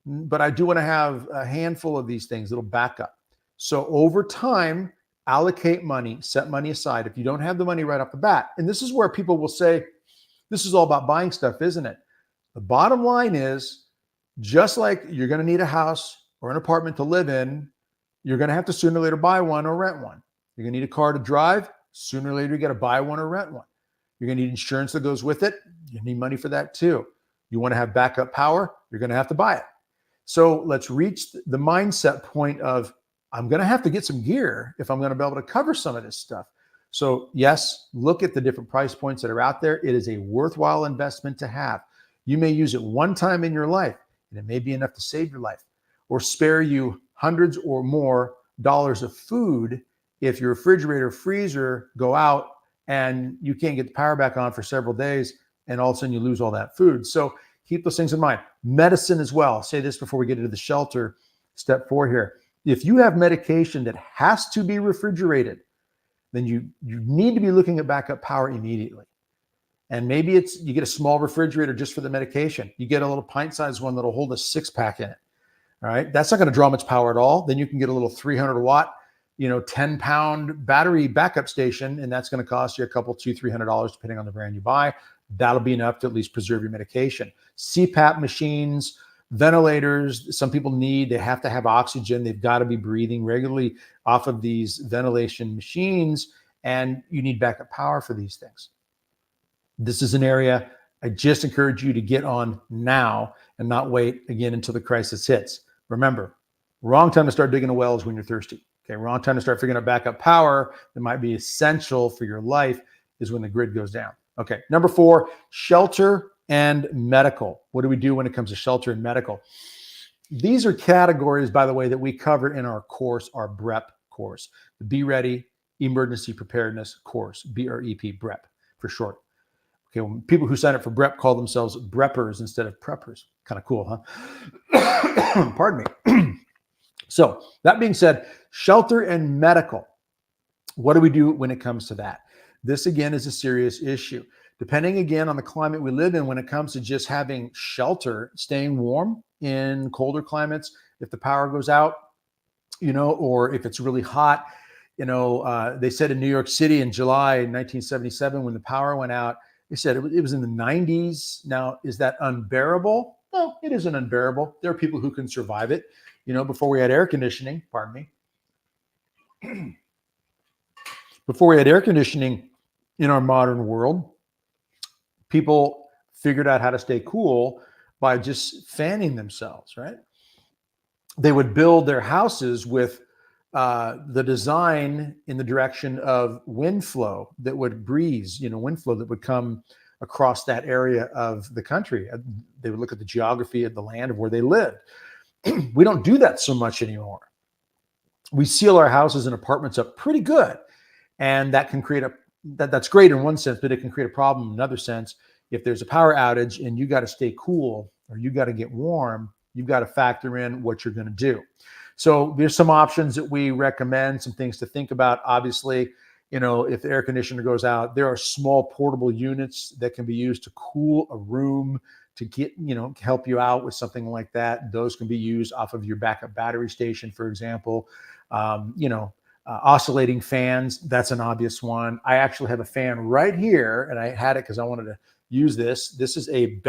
but I do want to have a handful of these things that'll back up. So over time, allocate money, set money aside. If you don't have the money right off the bat, and this is where people will say, this is all about buying stuff, isn't it? The bottom line is, just like you're going to need a house or an apartment to live in, you're going to have to sooner or later buy one or rent one. You're going to need a car to drive. Sooner or later, you got to buy one or rent one. You're going to need insurance that goes with it. You need money for that too. You want to have backup power. You're going to have to buy it. So let's reach the mindset point of, I'm going to have to get some gear if I'm going to be able to cover some of this stuff. So yes, look at the different price points that are out there. It is a worthwhile investment to have. You may use it one time in your life, and it may be enough to save your life or spare you hundreds or more dollars of food if your refrigerator, freezer go out and you can't get the power back on for several days, and all of a sudden you lose all that food. So keep those things in mind. Medicine as well. I'll say this before we get into the shelter, step 4 here. If you have medication that has to be refrigerated, then you need to be looking at backup power immediately. And maybe you get a small refrigerator just for the medication. You get a little pint-sized one that'll hold a 6-pack in it. All right, that's not going to draw much power at all. Then you can get a little 300-watt, 10-pound battery backup station, and that's going to cost you a couple, $200-$300 depending on the brand you buy. That'll be enough to at least preserve your medication. CPAP machines, ventilators. Some people they have to have oxygen. They've got to be breathing regularly off of these ventilation machines, and you need backup power for these things. This is an area I just encourage you to get on now and not wait again until the crisis hits. Remember, wrong time to start digging a well is when you're thirsty. Okay, wrong time to start figuring out backup power that might be essential for your life is when the grid goes down. Okay, number 4, shelter and medical. What do we do when it comes to shelter and medical? These are categories, by the way, that we cover in our course, our BREP course, the Be Ready Emergency Preparedness course, BREP, BREP for short. Okay, well, people who sign up for BREP call themselves BREPers instead of preppers. Kind of cool, huh? Pardon me. So that being said, shelter and medical. What do we do when it comes to that? This, again, is a serious issue. Depending, again, on the climate we live in when it comes to just having shelter, staying warm in colder climates, if the power goes out, or if it's really hot, they said in New York City in July 1977 when the power went out, they said it was in the 90s. Now, is that unbearable? No, it isn't unbearable. There are people who can survive it. Before we had air conditioning, pardon me, before we had air conditioning in our modern world, people figured out how to stay cool by just fanning themselves, right? They would build their houses with the design in the direction of wind flow that would breeze, wind flow that would come across that area of the country. They would look at the geography of the land of where they lived. We don't do that so much anymore. We seal our houses and apartments up pretty good. And that can create that's great in one sense, but it can create a problem in another sense. If there's a power outage and you got to stay cool or you got to get warm, you've got to factor in what you're going to do. So there's some options that we recommend, some things to think about. Obviously, if the air conditioner goes out, there are small portable units that can be used to cool a room to get, help you out with something like that. Those can be used off of your backup battery station, for example. Oscillating fans, that's an obvious one. I actually have a fan right here, and I had it because I wanted to use this. This is a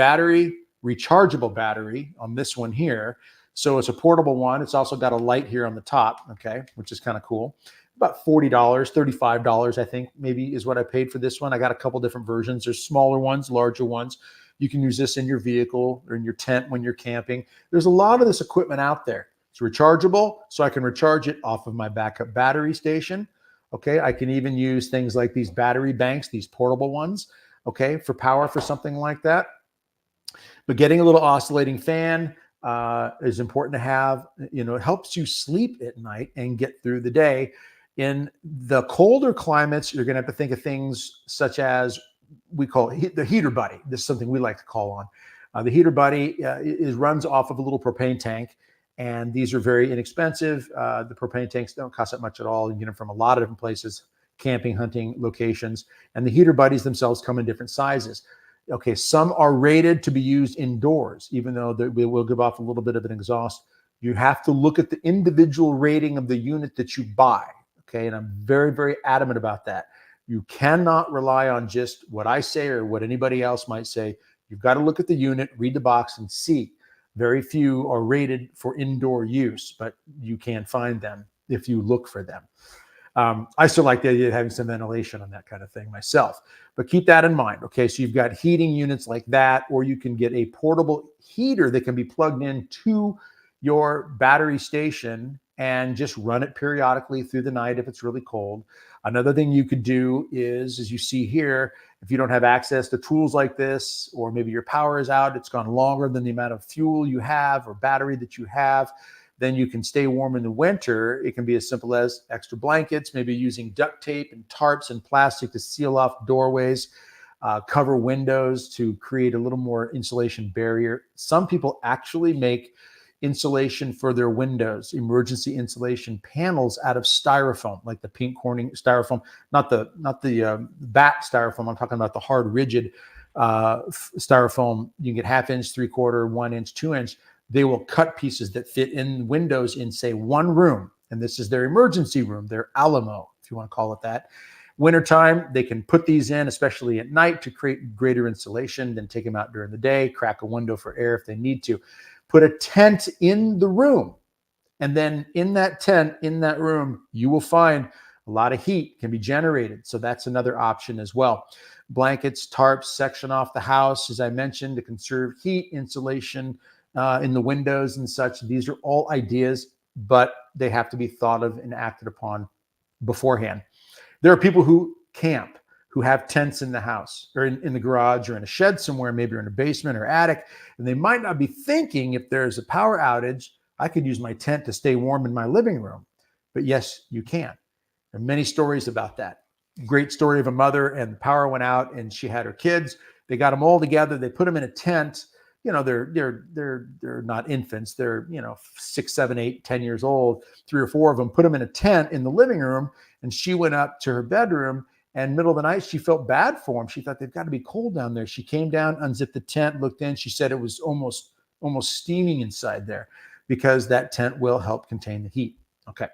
rechargeable battery on this one here. So it's a portable one. It's also got a light here on the top, okay, which is kind of cool. About $40, $35, I think, maybe is what I paid for this one. I got a couple different versions. There's smaller ones, larger ones. You can use this in your vehicle or in your tent when you're camping. There's a lot of this equipment out there. It's rechargeable, so I can recharge it off of my backup battery station. Okay, I can even use things like these battery banks, these portable ones, okay, for power for something like that. But getting a little oscillating fan is important to have. It helps you sleep at night and get through the day. In the colder climates, you're going to have to think of things such as we call the heater buddy. This is something we like to call on. The heater buddy runs off of a little propane tank, and these are very inexpensive. The propane tanks don't cost that much at all. You can get them from a lot of different places, camping, hunting locations, and the heater buddies themselves come in different sizes. Okay, some are rated to be used indoors, even though they will give off a little bit of an exhaust. You have to look at the individual rating of the unit that you buy. Okay, and I'm very, very adamant about that. You cannot rely on just what I say or what anybody else might say. You've got to look at the unit, read the box, and see. Very few are rated for indoor use, but you can find them if you look for them. I still like the idea of having some ventilation on that kind of thing myself, but keep that in mind. Okay, so you've got heating units like that, or you can get a portable heater that can be plugged into your battery station and just run it periodically through the night if it's really cold. Another thing you could do is, as you see here, if you don't have access to tools like this, or maybe your power is out, it's gone longer than the amount of fuel you have or battery that you have, then you can stay warm in the winter. It can be as simple as extra blankets, maybe using duct tape and tarps and plastic to seal off doorways, cover windows to create a little more insulation barrier. Some people actually make insulation for their windows, emergency insulation panels out of styrofoam, like the pink Corning styrofoam, not the bat styrofoam. I'm talking about the hard, rigid styrofoam. You can get 1/2 inch, 3/4, 1 inch, 2 inch. They will cut pieces that fit in windows in, say, one room. And this is their emergency room, their Alamo, if you want to call it that. Wintertime, they can put these in, especially at night, to create greater insulation, then take them out during the day, crack a window for air if they need to. Put a tent in the room. And then in that tent, in that room, you will find a lot of heat can be generated. So that's another option as well. Blankets, tarps, section off the house, as I mentioned, to conserve heat, insulation in the windows and such. These are all ideas, but they have to be thought of and acted upon beforehand. There are people who camp, who have tents in the house or in the garage or in a shed somewhere, maybe in a basement or attic, and they might not be thinking, if there's a power outage, I could use my tent to stay warm in my living room. But yes, you can. There are many stories about that. Great story of a mother, and the power went out and she had her kids. They got them all together. They put them in a tent. You know, they're not infants. They're, 6, 7, 8, 10 years old, 3 or 4 of them, put them in a tent in the living room. And she went up to her bedroom, and middle of the night, she felt bad for them. She thought they've got to be cold down there. She came down, unzipped the tent, looked in. She said it was almost steaming inside there, because that tent will help contain the heat. Okay.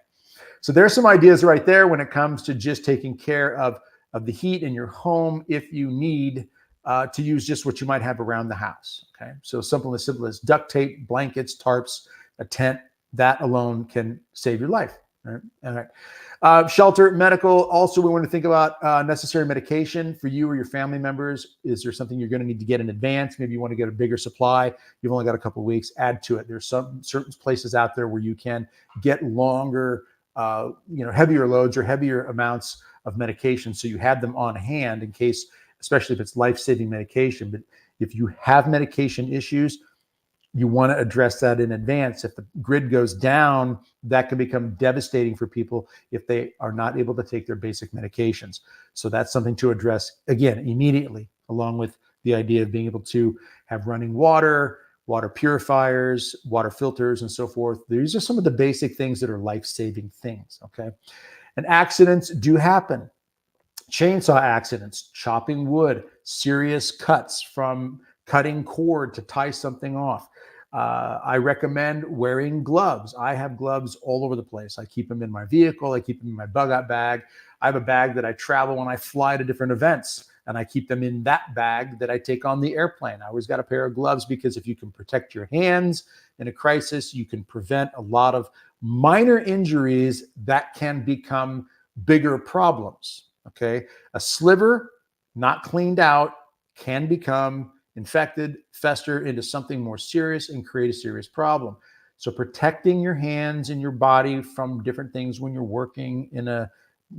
So there's some ideas right there when it comes to just taking care of the heat in your home if you need to use just what you might have around the house. Okay. So simple as duct tape, blankets, tarps, a tent, that alone can save your life. All right. Shelter, medical. Also, we want to think about necessary medication for you or your family members. Is there something you're going to need to get in advance? Maybe you want to get a bigger supply. You've only got a couple of weeks. Add to it. There's some certain places out there where you can get longer, heavier loads or heavier amounts of medication, so you have them on hand in case, especially if it's life-saving medication. But if you have medication issues, you want to address that in advance. If the grid goes down, that can become devastating for people if they are not able to take their basic medications. So that's something to address, again, immediately, along with the idea of being able to have running water, water purifiers, water filters, and so forth. These are some of the basic things that are life-saving things, okay? And accidents do happen. Chainsaw accidents, chopping wood, serious cuts from cutting cord to tie something off. I recommend wearing gloves. I have gloves all over the place. I keep them in my vehicle. I keep them in my bug-out bag. I have a bag that I travel when I fly to different events, and I keep them in that bag that I take on the airplane. I always got a pair of gloves, because if you can protect your hands in a crisis, you can prevent a lot of minor injuries that can become bigger problems. Okay. A sliver not cleaned out can become infected, fester into something more serious, and create a serious problem. So protecting your hands and your body from different things when you're working in a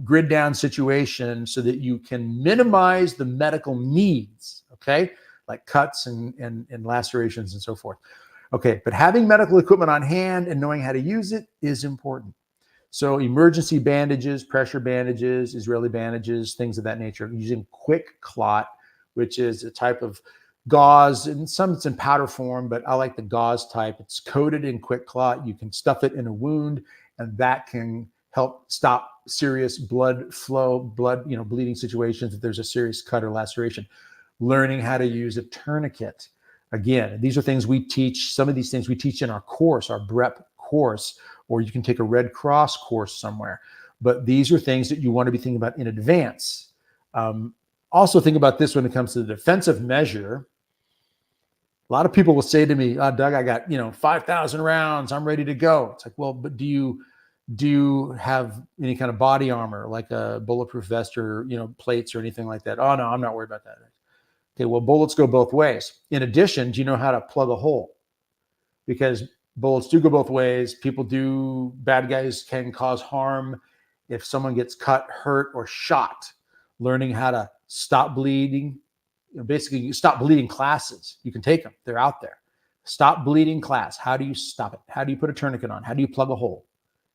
grid down situation, so that you can minimize the medical needs, okay, like cuts and lacerations and so forth. Okay, but having medical equipment on hand and knowing how to use it is important. So emergency bandages, pressure bandages, Israeli bandages, things of that nature, using quick clot, which is a type of gauze, and some it's in powder form, but I like the gauze type. It's coated in quick clot. You can stuff it in a wound, and that can help stop serious blood flow, bleeding situations if there's a serious cut or laceration. Learning how to use a tourniquet. Again, these are things we teach. Some of these things we teach in our course, our BREP course, or you can take a Red Cross course somewhere. But these are things that you want to be thinking about in advance. Also think about this when it comes to the defensive measure. lot of people will say to me, Doug, I got, 5,000 rounds. I'm ready to go. It's like, well, but do you have any kind of body armor, like a bulletproof vest or, plates or anything like that? Oh, no, I'm not worried about that. Okay, well, bullets go both ways. In addition, do you know how to plug a hole? Because bullets do go both ways. Bad guys can cause harm if someone gets cut, hurt, or shot. Learning how to stop bleeding, basically stop bleeding classes. You can take them. They're out there. Stop bleeding class. How do you stop it? How do you put a tourniquet on? How do you plug a hole?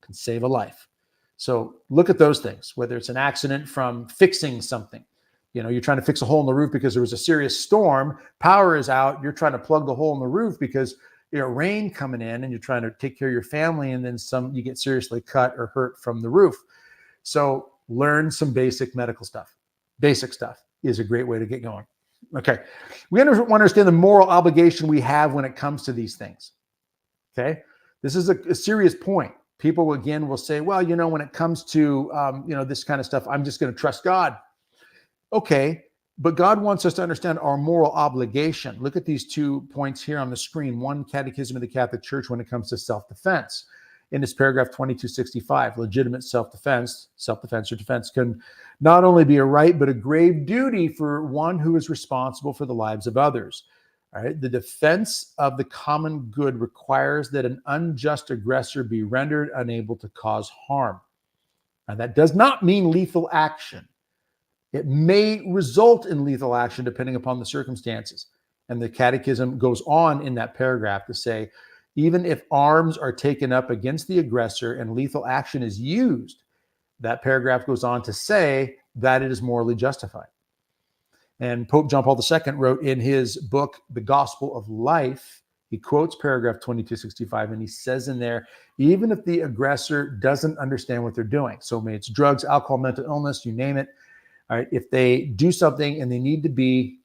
Can save a life. So look at those things, whether it's an accident from fixing something. You're trying to fix a hole in the roof because there was a serious storm, power is out, you're trying to plug the hole in the roof because rain coming in and you're trying to take care of your family, and then you get seriously cut or hurt from the roof. So learn some basic medical stuff. Basic stuff is a great way to get going. Okay. We want to understand the moral obligation we have when it comes to these things. Okay. This is a serious point. People, again, will say, well, when it comes to, this kind of stuff, I'm just going to trust God. Okay. But God wants us to understand our moral obligation. Look at these 2 points here on the screen. One, Catechism of the Catholic Church when it comes to self-defense. In this paragraph 2265, legitimate self-defense or defense can not only be a right, but a grave duty for one who is responsible for the lives of others. All right. The defense of the common good requires that an unjust aggressor be rendered unable to cause harm. Now, that does not mean lethal action. It may result in lethal action depending upon the circumstances. And the Catechism goes on in that paragraph to say, even if arms are taken up against the aggressor and lethal action is used, that paragraph goes on to say that it is morally justified. And Pope John Paul II wrote in his book, The Gospel of Life, he quotes paragraph 2265, and he says in there, even if the aggressor doesn't understand what they're doing, so maybe it's drugs, alcohol, mental illness, you name it, all right, if they do something and they need to be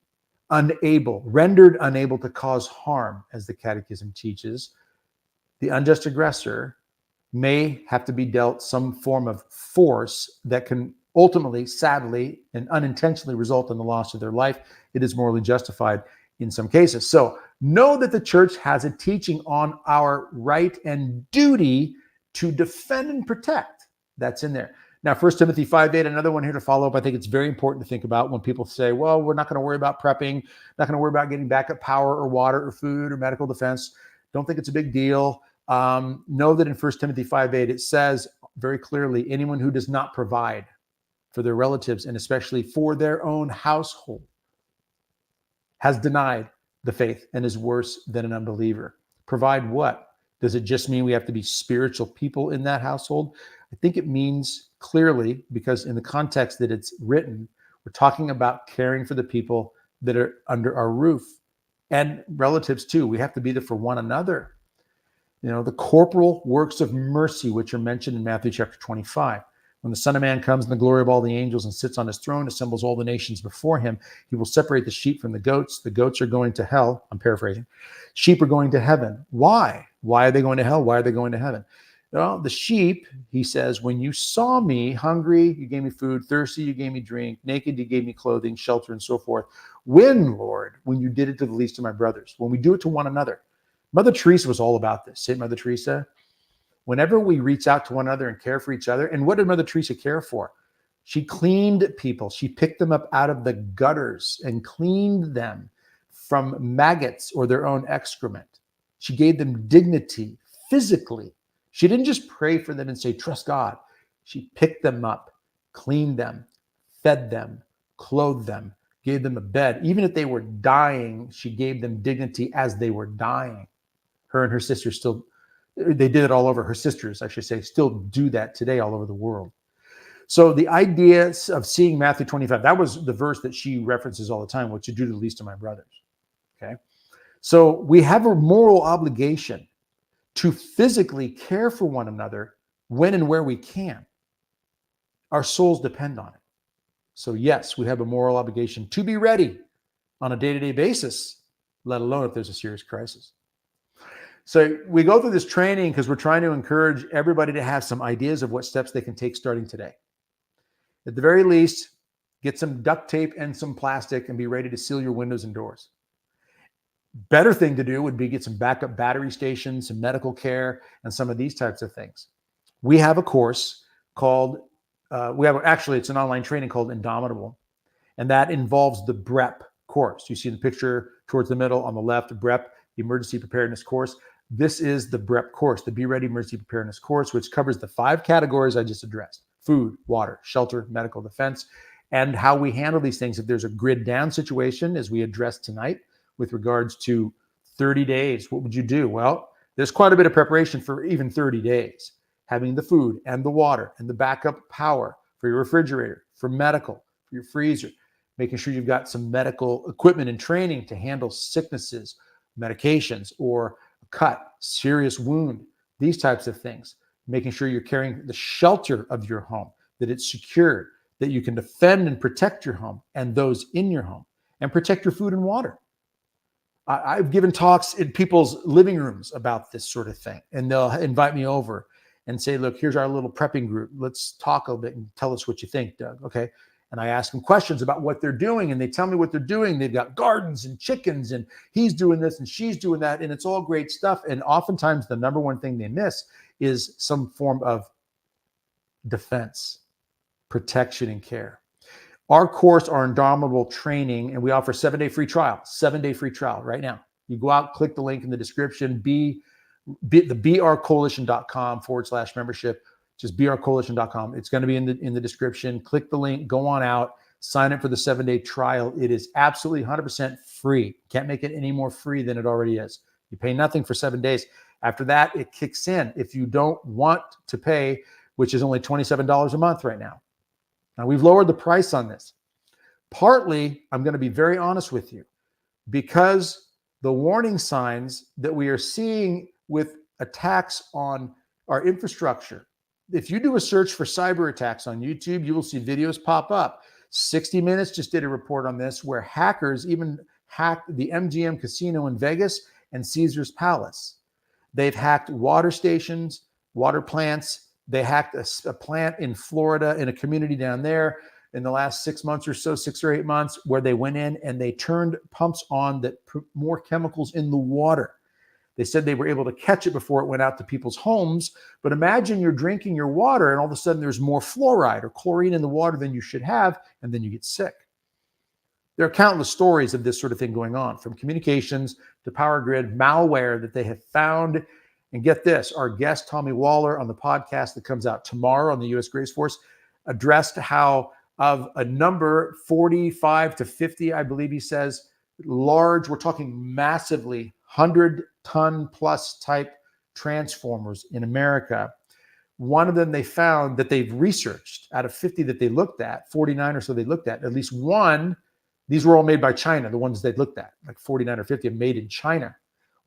rendered unable to cause harm, as the Catechism teaches, the unjust aggressor may have to be dealt some form of force that can ultimately, sadly, and unintentionally result in the loss of their life. It is morally justified in some cases. So know that the church has a teaching on our right and duty to defend and protect. That's in there. Now, 1 Timothy 5:8, another one here to follow up. I think it's very important to think about when people say, well, we're not going to worry about prepping, not going to worry about getting backup power or water or food or medical defense. Don't think it's a big deal. Know that in 1 Timothy 5:8, it says very clearly, anyone who does not provide for their relatives and especially for their own household has denied the faith and is worse than an unbeliever. Provide what? Does it just mean we have to be spiritual people in that household? I think it means clearly, because in the context that it's written, we're talking about caring for the people that are under our roof and relatives too. We have to be there for one another. The corporal works of mercy, which are mentioned in Matthew chapter 25. When the Son of Man comes in the glory of all the angels and sits on his throne, assembles all the nations before him, he will separate the sheep from the goats. The goats are going to hell. I'm paraphrasing. Sheep are going to heaven. Why? Why are they going to hell? Why are they going to heaven? Well, the sheep, he says, when you saw me hungry, you gave me food, thirsty, you gave me drink, naked, you gave me clothing, shelter, and so forth. When, Lord, when you did it to the least of my brothers, when we do it to one another. Mother Teresa was all about this. St. Mother Teresa, whenever we reach out to one another and care for each other, and what did Mother Teresa care for? She cleaned people. She picked them up out of the gutters and cleaned them from maggots or their own excrement. She gave them dignity physically. She didn't just pray for them and say, trust God. She picked them up, cleaned them, fed them, clothed them, gave them a bed. Even if they were dying, she gave them dignity as they were dying. Her and her sisters they did it all over. Her sisters, I should say, still do that today all over the world. So the idea of seeing Matthew 25, that was the verse that she references all the time, what you do to the least of my brothers. Okay. So we have a moral obligation to physically care for one another when and where we can. Our souls depend on it. So yes, we have a moral obligation to be ready on a day-to-day basis, let alone if there's a serious crisis. So we go through this training because we're trying to encourage everybody to have some ideas of what steps they can take starting today. At the very least, get some duct tape and some plastic and be ready to seal your windows and doors. Better thing to do would be get some backup battery stations, some medical care, and some of these types of things. We have a course called, it's an online training called Indomitable, and that involves the BREP course. You see the picture towards the middle on the left, BREP, the Emergency Preparedness course. This is the BREP course, the Be Ready Emergency Preparedness course, which covers the 5 categories I just addressed: food, water, shelter, medical, defense, and how we handle these things. If there's a grid down situation, as we addressed tonight, with regards to 30 days, what would you do? Well, there's quite a bit of preparation for even 30 days. Having the food and the water and the backup power for your refrigerator, for medical, for your freezer, making sure you've got some medical equipment and training to handle sicknesses, medications, or a cut, serious wound, these types of things. Making sure you're carrying the shelter of your home, that it's secured, that you can defend and protect your home and those in your home, and protect your food and water. I've given talks in people's living rooms about this sort of thing, and they'll invite me over and say, look, here's our little prepping group. Let's talk a bit and tell us what you think, Doug. Okay. And I ask them questions about what they're doing, and they tell me what they're doing. They've got gardens and chickens, and he's doing this and she's doing that, and it's all great stuff. And oftentimes the number one thing they miss is some form of defense, protection, and care. Our course, our Indomitable training, and we offer 7-day free trial, 7-day free trial right now. You go out, click the link in the description, the brcoalition.com/membership, just brcoalition.com. It's going to be in the description. Click the link, go on out, sign up for the 7-day trial. It is absolutely 100% free. Can't make it any more free than it already is. You pay nothing for 7 days. After that, it kicks in. If you don't want to pay, which is only $27 a month right now. Now, we've lowered the price on this. Partly, I'm going to be very honest with you, because the warning signs that we are seeing with attacks on our infrastructure. If you do a search for cyber attacks on YouTube, you will see videos pop up. 60 Minutes just did a report on this, where hackers even hacked the MGM Casino in Vegas and Caesar's Palace. They've hacked water stations, water plants. They hacked a plant in Florida, in a community down there, in the last 6 months or so, 6 or 8 months, where they went in and they turned pumps on that put more chemicals in the water. They said they were able to catch it before it went out to people's homes. But imagine you're drinking your water and all of a sudden there's more fluoride or chlorine in the water than you should have, and then you get sick. There are countless stories of this sort of thing going on, from communications to power grid, malware that they have found. And get this, our guest, Tommy Waller, on the podcast that comes out tomorrow on the U.S. Grace Force, addressed how of a number, 45 to 50, I believe he says, large, we're talking massively, 100-ton plus type transformers in America. One of them they found that they've researched, out of 50 that they looked at, 49 or so they looked at least one, these were all made by China, the ones they looked at, like 49 or 50 are made in China.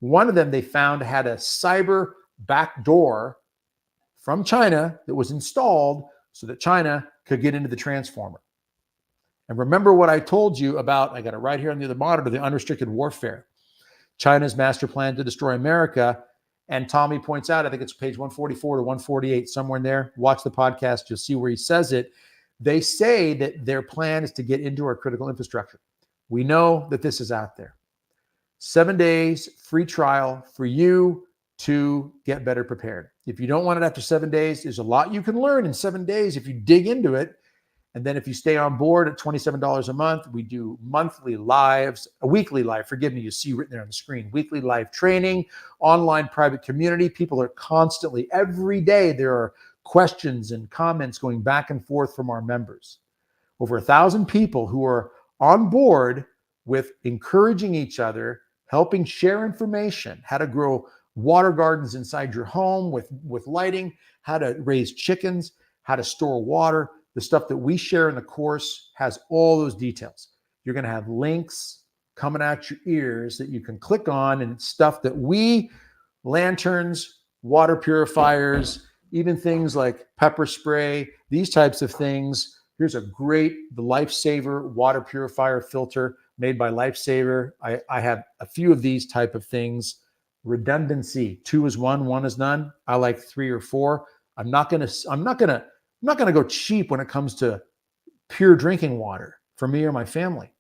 One of them they found had a cyber backdoor from China that was installed so that China could get into the transformer. And remember what I told you about, I got it right here on the other monitor, the unrestricted warfare. China's master plan to destroy America. And Tommy points out, I think it's page 144 to 148, somewhere in there. Watch the podcast, you'll see where he says it. They say that their plan is to get into our critical infrastructure. We know that this is out there. 7 days, free trial for you to get better prepared. If you don't want it after 7 days, there's a lot you can learn in 7 days if you dig into it. And then if you stay on board at $27 a month, we do monthly lives, a weekly live, forgive me, you see written there on the screen, weekly live training, online private community. People are constantly, every day, there are questions and comments going back and forth from our members. Over 1,000 people who are on board with encouraging each other, helping share information, how to grow water gardens inside your home with lighting, how to raise chickens, how to store water. The stuff that we share in the course has all those details. You're going to have links coming out your ears that you can click on, and stuff that we, lanterns, water purifiers, even things like pepper spray, these types of things. Here's a great, the Lifesaver water purifier filter made by Lifesaver. I have a few of these type of things. Redundancy, 2 is 1, 1 is none. I like 3 or 4. I'm not gonna go cheap when it comes to pure drinking water for me or my family.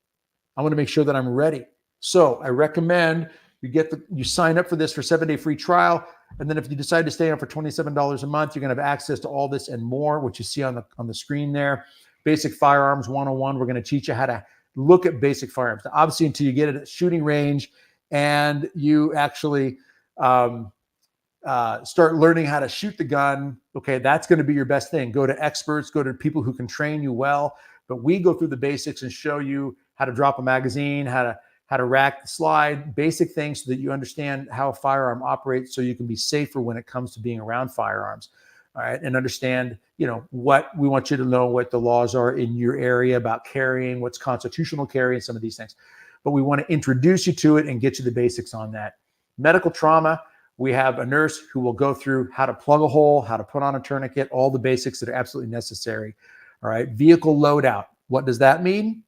I want to make sure that I'm ready. So I recommend you sign up for this for 7-day free trial. And then if you decide to stay on for $27 a month, you're going to have access to all this and more, which you see on the screen there. Basic Firearms 101. We're going to teach you how to look at basic firearms. Now, obviously, until you get it at shooting range and you actually start learning how to shoot the gun, okay, that's going to be your best thing. Go to experts, go to people who can train you well. But we go through the basics and show you how to drop a magazine, how to rack the slide, basic things so that you understand how a firearm operates so you can be safer when it comes to being around firearms. All right. And understand, what we want you to know, what the laws are in your area about carrying, what's constitutional carry, and some of these things. But we want to introduce you to it and get you the basics on that. Medical trauma, we have a nurse who will go through how to plug a hole, how to put on a tourniquet, all the basics that are absolutely necessary. All right. Vehicle loadout. What does that mean?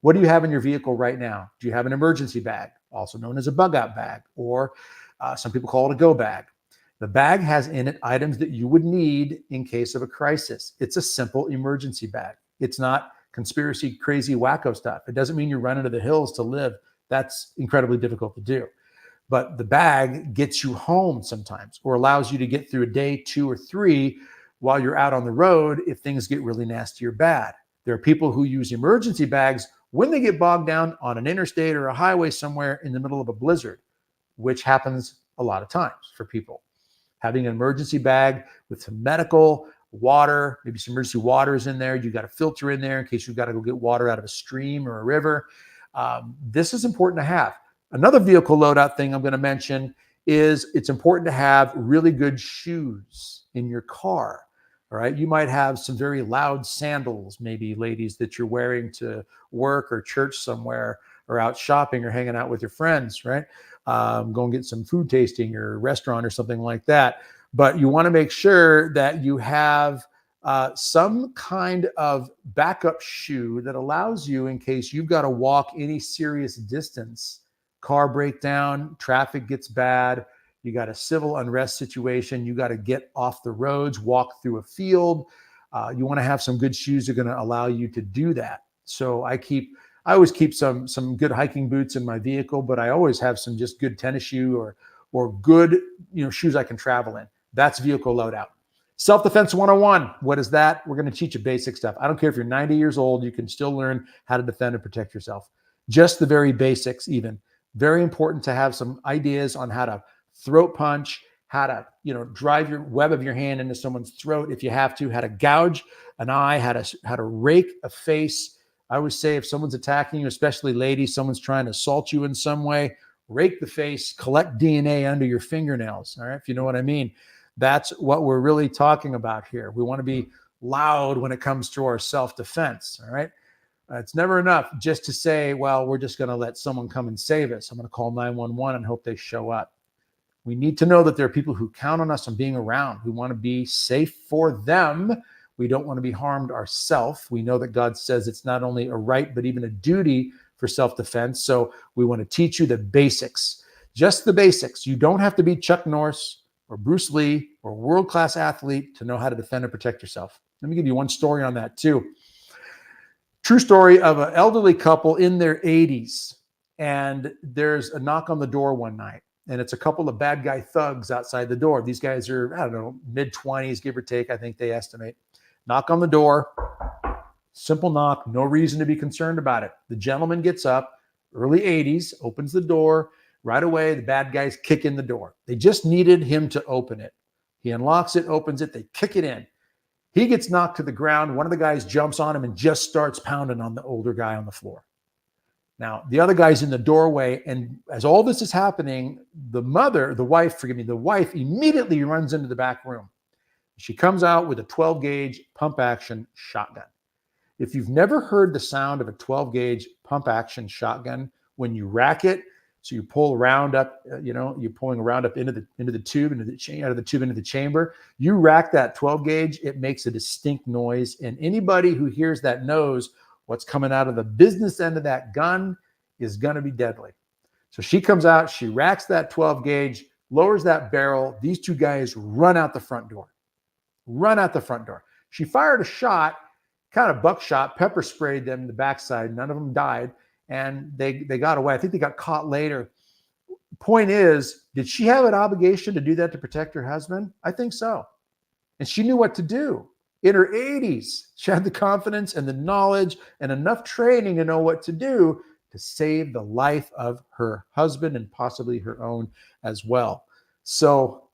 What do you have in your vehicle right now? Do you have an emergency bag, also known as a bug out bag, or some people call it a go bag? The bag has in it items that you would need in case of a crisis. It's a simple emergency bag. It's not conspiracy, crazy, wacko stuff. It doesn't mean you're running to the hills to live. That's incredibly difficult to do. But the bag gets you home sometimes, or allows you to get through a day, 2 or 3, while you're out on the road if things get really nasty or bad. There are people who use emergency bags when they get bogged down on an interstate or a highway somewhere in the middle of a blizzard, which happens a lot of times for people. Having an emergency bag with some medical, water, maybe some emergency water is in there. You got a filter in there in case you've got to go get water out of a stream or a river. This is important to have. Another vehicle loadout thing I'm going to mention is it's important to have really good shoes in your car. All right. You might have some very loud sandals, maybe ladies, that you're wearing to work or church somewhere, or out shopping or hanging out with your friends, right? Go and get some food tasting or restaurant or something like that. But you want to make sure that you have some kind of backup shoe that allows you, in case you've got to walk any serious distance, car breakdown, traffic gets bad, you got a civil unrest situation, you got to get off the roads, walk through a field. You want to have some good shoes that are going to allow you to do that. So I always keep some good hiking boots in my vehicle, but I always have some just good tennis shoe or good shoes I can travel in. That's vehicle loadout. Self-defense 101. What is that? We're going to teach you basic stuff. I don't care if you're 90 years old, you can still learn how to defend and protect yourself. Just the very basics even. Very important to have some ideas on how to throat punch, how to drive your web of your hand into someone's throat if you have to, how to gouge an eye, how to rake a face. I always say if someone's attacking you, especially ladies, someone's trying to assault you in some way, rake the face, collect DNA under your fingernails. All right, if you know what I mean. That's what we're really talking about here. We want to be loud when it comes to our self-defense. All right. It's never enough just to say, well, we're just going to let someone come and save us. I'm going to call 911 and hope they show up. We need to know that there are people who count on us on being around. We want to be safe for them. We don't want to be harmed ourselves. We know that God says it's not only a right, but even a duty for self-defense. So we want to teach you the basics, just the basics. You don't have to be Chuck Norris or Bruce Lee or a world-class athlete to know how to defend and protect yourself. Let me give you one story on that too. True story of an elderly couple in their 80s. And there's a knock on the door one night. And it's a couple of bad guy thugs outside the door. These guys are, I don't know, mid-20s, give or take, I think they estimate. Knock on the door, simple knock, no reason to be concerned about it. The gentleman gets up, early 80s, opens the door. Right away, the bad guys kick in the door. They just needed him to open it. He unlocks it, opens it, they kick it in. He gets knocked to the ground. One of the guys jumps on him and just starts pounding on the older guy on the floor. Now, the other guy's in the doorway, and as all this is happening, the wife immediately runs into the back room. She comes out with a 12-gauge pump-action shotgun. If you've never heard the sound of a 12-gauge pump-action shotgun, when you rack it, so you pull a round up, you're pulling a round up into the tube, out of the tube into the chamber. You rack that 12-gauge, it makes a distinct noise, and anybody who hears that knows what's coming out of the business end of that gun is going to be deadly. So she comes out, she racks that 12-gauge, lowers that barrel. These two guys run out the front door. She fired a shot, kind of buckshot, pepper sprayed them in the backside. None of them died. and they got away. I think they got caught later. Point is, did she have an obligation to do that to protect her husband? I think so. And she knew what to do. In her 80s, she had the confidence and the knowledge and enough training to know what to do to save the life of her husband and possibly her own as well. So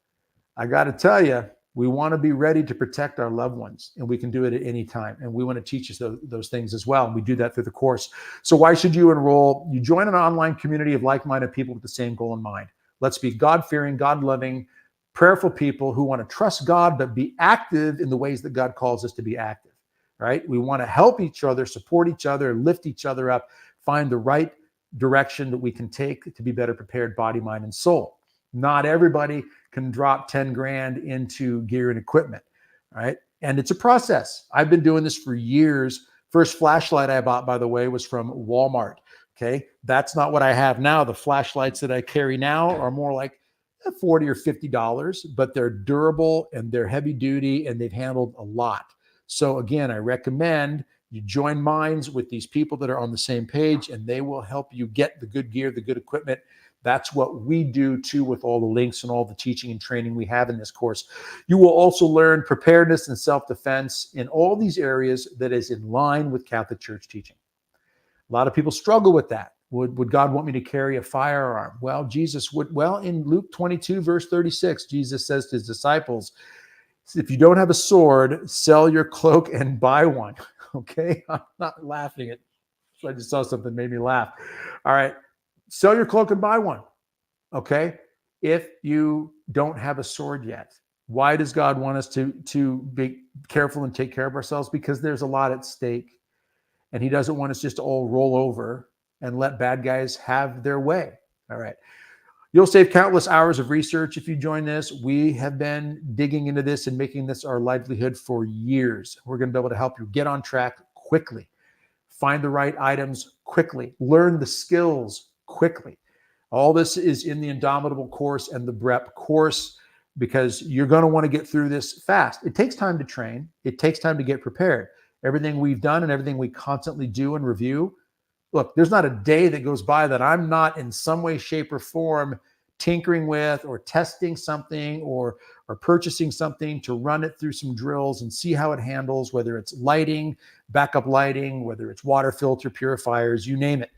I got to tell you, we want to be ready to protect our loved ones, and we can do it at any time. And we want to teach us those things as well. And we do that through the course. So why should you enroll? You join an online community of like-minded people with the same goal in mind. Let's be God-fearing, God-loving, prayerful people who want to trust God, but be active in the ways that God calls us to be active, right? We want to help each other, support each other, lift each other up, find the right direction that we can take to be better prepared, body, mind, and soul. Not everybody can drop 10 grand into gear and equipment, right? And it's a process. I've been doing this for years. First flashlight I bought, by the way, was from Walmart. Okay. That's not what I have now. The flashlights that I carry now are more like $40 or $50, but they're durable and they're heavy duty and they've handled a lot. So again, I recommend you join minds with these people that are on the same page, and they will help you get the good gear, the good equipment. That's what we do too with all the links and all the teaching and training we have in this course. You will also learn preparedness and self-defense in all these areas that is in line with Catholic Church teaching. A lot of people struggle with that. Would God want me to carry a firearm? Well, Jesus would. Well, in Luke 22, verse 36, Jesus says to his disciples, if you don't have a sword, sell your cloak and buy one. Okay? I'm not laughing at, I just saw something that made me laugh. All right. Sell your cloak and buy one. Okay? If you don't have a sword yet. Why does God want us to be careful and take care of ourselves? Because there's a lot at stake. And he doesn't want us just to all roll over and let bad guys have their way. All right. You'll save countless hours of research if you join this. We have been digging into this and making this our livelihood for years. We're going to be able to help you get on track quickly, find the right items quickly, learn the skills quickly. All this is in the Indomitable course and the BREP course, because you're going to want to get through this fast. It takes time to train. It takes time to get prepared. Everything we've done and everything we constantly do and review. Look, there's not a day that goes by that I'm not in some way, shape, or form tinkering with or testing something or purchasing something to run it through some drills and see how it handles, whether it's lighting, backup lighting, whether it's water filter purifiers, you name it,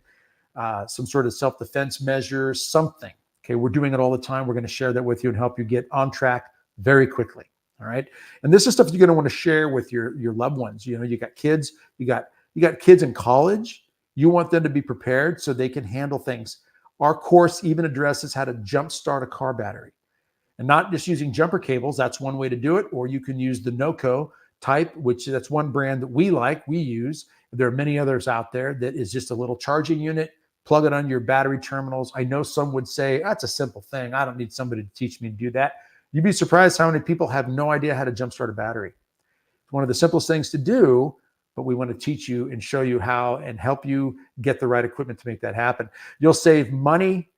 some sort of self-defense measures, something. Okay, we're doing it all the time. We're going to share that with you and help you get on track very quickly. All right. And this is stuff you're going to want to share with your loved ones. You know, you got kids, you got kids in college. You want them to be prepared so they can handle things. Our course even addresses how to jumpstart a car battery, and not just using jumper cables. That's one way to do it. Or you can use the NOCO type, which that's one brand that we use. There are many others out there that is just a little charging unit. Plug it on your battery terminals. I know some would say, that's a simple thing. I don't need somebody to teach me to do that. You'd be surprised how many people have no idea how to jumpstart a battery. It's one of the simplest things to do, but we want to teach you and show you how and help you get the right equipment to make that happen. You'll save money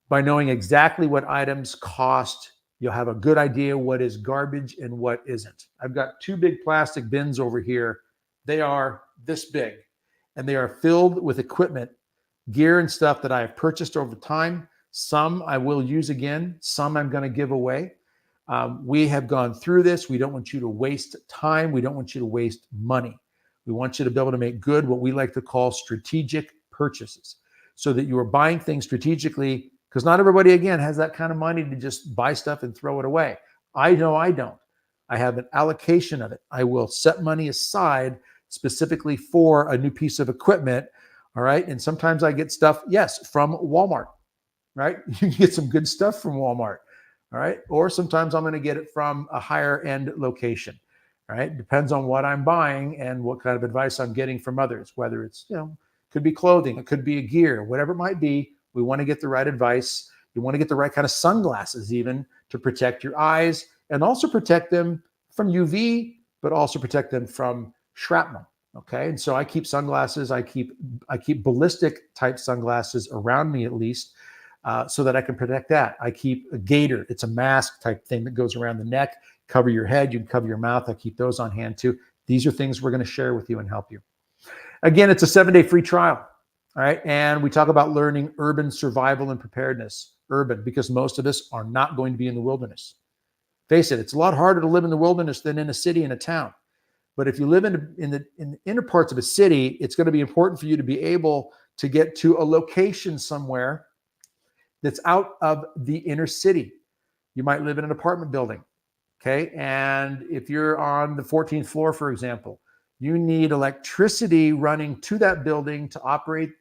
by knowing exactly what items cost. You'll have a good idea what is garbage and what isn't. I've got 2 big plastic bins over here. They are this big, and they are filled with equipment, gear and stuff that I have purchased over time. Some I will use again. Some I'm going to give away. We have gone through this. We don't want you to waste time. We don't want you to waste money. We want you to be able to make good, what we like to call strategic purchases, so that you are buying things strategically, because not everybody, again, has that kind of money to just buy stuff and throw it away. I know I don't. I have an allocation of it. I will set money aside specifically for a new piece of equipment. All right. And sometimes I get stuff, yes, from Walmart, right? You can get some good stuff from Walmart. All right. Or sometimes I'm going to get it from a higher end location. All right. Depends on what I'm buying and what kind of advice I'm getting from others, whether it's, could be clothing, it could be a gear, whatever it might be. We want to get the right advice. You want to get the right kind of sunglasses even to protect your eyes and also protect them from UV, but also protect them from shrapnel. Okay. And so I keep sunglasses. I keep ballistic type sunglasses around me, at least, so that I can protect that. I keep a gaiter. It's a mask type thing that goes around the neck, cover your head. You can cover your mouth. I keep those on hand too. These are things we're going to share with you and help you. Again, it's a 7-day free trial. All right. And we talk about learning urban survival and preparedness. Urban, because most of us are not going to be in the wilderness. Face it, it's a lot harder to live in the wilderness than in a city and a town. But if you live in the inner parts of a city, it's going to be important for you to be able to get to a location somewhere that's out of the inner city. You might live in an apartment building, okay? And if you're on the 14th floor, for example, you need electricity running to that building to operate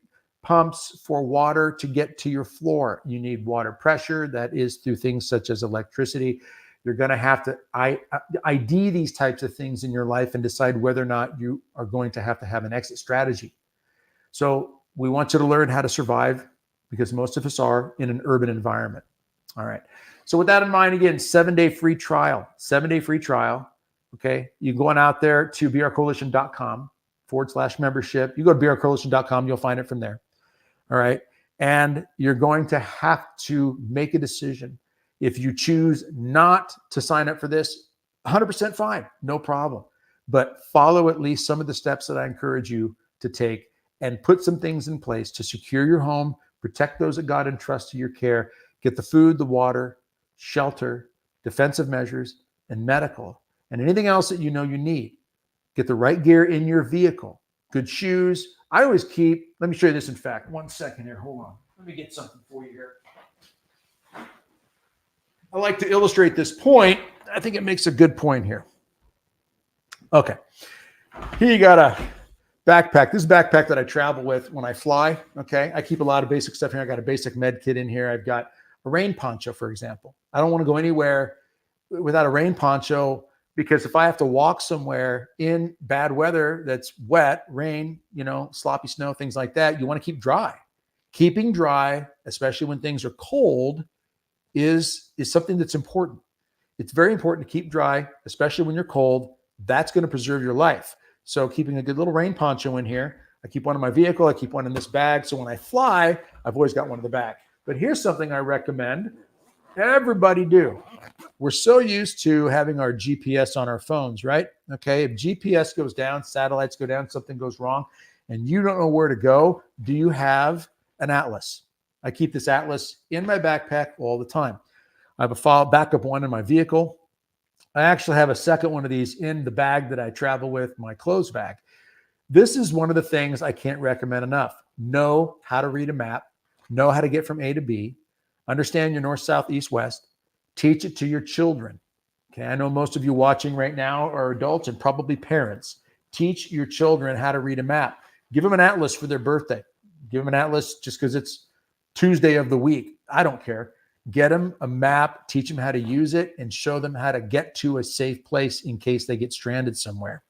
pumps for water to get to your floor. You need water pressure. That is through things such as electricity. You're going to have to ID these types of things in your life and decide whether or not you are going to have an exit strategy. So we want you to learn how to survive, because most of us are in an urban environment. All right. So with that in mind, again, 7-day free trial, 7-day free trial. Okay. You going out there to brcoalition.com/membership. You go to brcoalition.com, you'll find it from there. All right. And you're going to have to make a decision. If you choose not to sign up for this, 100% fine, no problem. But follow at least some of the steps that I encourage you to take and put some things in place to secure your home, protect those that God entrusts to your care, get the food, the water, shelter, defensive measures, and medical, and anything else that you know you need. Get the right gear in your vehicle, good shoes. I always keep, let me show you this in fact. 1 second here, hold on. Let me get something for you here. I like to illustrate this point. I think it makes a good point here. Okay. Here you got a backpack. This is a backpack that I travel with when I fly. Okay. I keep a lot of basic stuff here. I got a basic med kit in here. I've got a rain poncho, for example. I don't want to go anywhere without a rain poncho, because if I have to walk somewhere in bad weather that's wet, rain, sloppy snow, things like that, you want to keep dry. Keeping dry, especially when things are cold, is something that's important. It's very important to keep dry, especially when you're cold. That's going to preserve your life. So keeping a good little rain poncho in here. I keep one in my vehicle. I keep one in this bag. So when I fly, I've always got one in the bag. But here's something I recommend everybody do. We're so used to having our GPS on our phones, right? Okay. If GPS goes down, satellites go down, something goes wrong, and you don't know where to go, do you have an atlas? I keep this atlas in my backpack all the time. I have a backup one in my vehicle. I actually have a second one of these in the bag that I travel with, my clothes bag. This is one of the things I can't recommend enough. Know how to read a map, know how to get from A to B, understand your north, south, east, west, teach it to your children. Okay, I know most of you watching right now are adults and probably parents. Teach your children how to read a map. Give them an atlas for their birthday. Give them an atlas just because it's Tuesday of the week. I don't care. Get them a map, teach them how to use it, and show them how to get to a safe place in case they get stranded somewhere.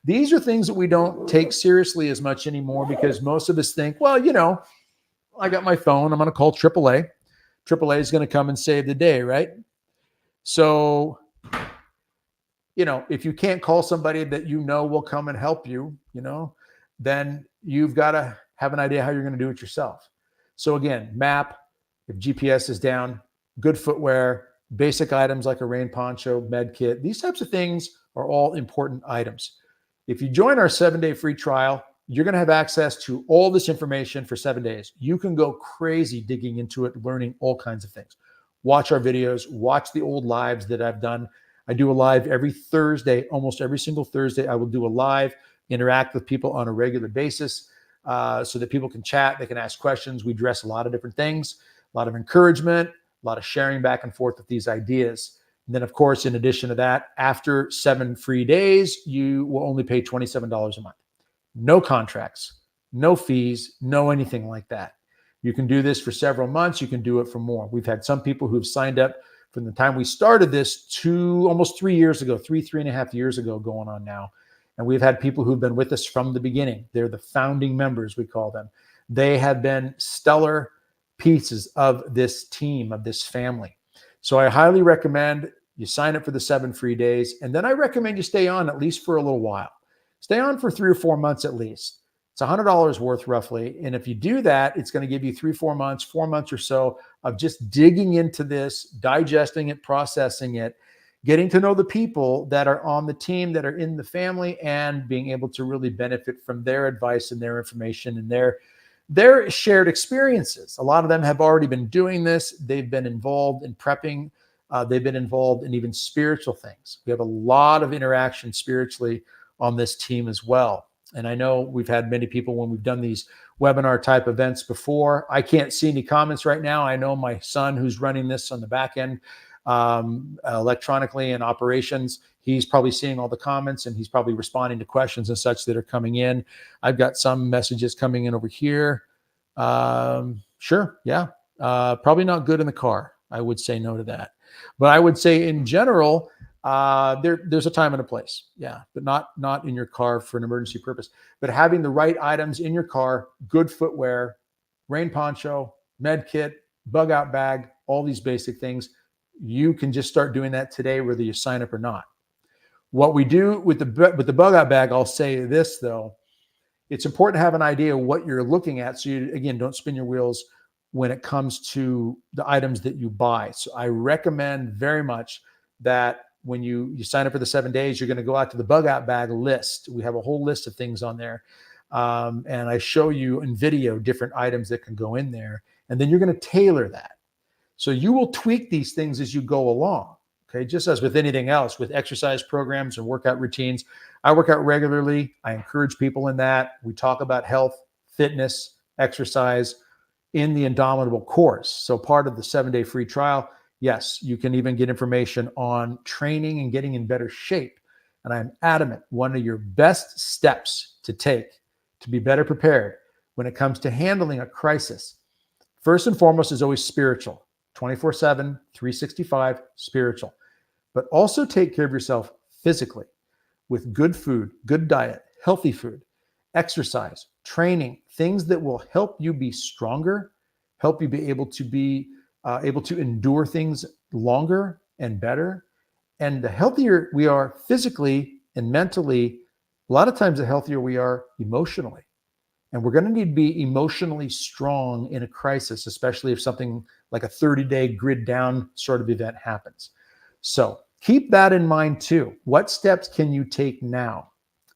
These are things that we don't take seriously as much anymore, because most of us think, well, I got my phone. I'm going to call AAA. AAA is going to come and save the day, right? So, if you can't call somebody that will come and help you, then you've got to have an idea how you're going to do it yourself. So again, map, if GPS is down, good footwear, basic items like a rain poncho, med kit, these types of things are all important items. If you join our 7-day free trial, you're going to have access to all this information for 7 days. You can go crazy digging into it, learning all kinds of things. Watch our videos, watch the old lives that I've done. I do a live every Thursday, almost every single Thursday. I will do a live, interact with people on a regular basis. So that people can chat, they can ask questions. We address a lot of different things, a lot of encouragement, a lot of sharing back and forth with these ideas. And then, of course, in addition to that, after 7 free days, you will only pay $27 a month. No contracts, no fees, no anything like that. You can do this for several months. You can do it for more. We've had some people who've signed up from the time we started this to almost 3 years ago, 3.5 years ago going on now. And we've had people who've been with us from the beginning. They're the founding members, we call them. They have been stellar pieces of this team, of this family. So I highly recommend you sign up for the 7 free days. And then I recommend you stay on at least for a little while. Stay on for 3 or 4 months at least. It's $100 worth roughly. And if you do that, it's going to give you 4 months or so of just digging into this, digesting it, processing it, getting to know the people that are on the team, that are in the family, and being able to really benefit from their advice and their information and They're shared experiences. A lot of them have already been doing this. They've been involved in prepping. They've been involved in even spiritual things. We have a lot of interaction spiritually on this team as well. And I know we've had many people when we've done these webinar type events before. I can't see any comments right now. I know my son, who's running this on the back end electronically in operations, he's probably seeing all the comments and he's probably responding to questions and such that are coming in. I've got some messages coming in over here. Sure. Yeah. Probably not good in the car. I would say no to that. But I would say in general, there's a time and a place. Yeah. But not in your car for an emergency purpose, but having the right items in your car, good footwear, rain poncho, med kit, bug out bag, all these basic things. You can just start doing that today, whether you sign up or not. What we do with the bug out bag, I'll say this though, it's important to have an idea of what you're looking at. So you, again, don't spin your wheels when it comes to the items that you buy. So I recommend very much that when you sign up for the 7 days, you're going to go out to the bug out bag list. We have a whole list of things on there. And I show you in video different items that can go in there. And then you're going to tailor that. So you will tweak these things as you go along. Okay, just as with anything else, with exercise programs and workout routines. I work out regularly. I encourage people in that. We talk about health, fitness, exercise in the Indomitable course. So part of the 7-day free trial, yes, you can even get information on training and getting in better shape. And I'm adamant, one of your best steps to take to be better prepared when it comes to handling a crisis, first and foremost, is always spiritual. 24/7, 365, spiritual. But also take care of yourself physically with good food, good diet, healthy food, exercise, training, things that will help you be stronger, help you be able to endure things longer and better. And the healthier we are physically and mentally, a lot of times the healthier we are emotionally. And we're going to need to be emotionally strong in a crisis, especially if something like a 30-day grid down sort of event happens. So keep that in mind too. What steps can you take now?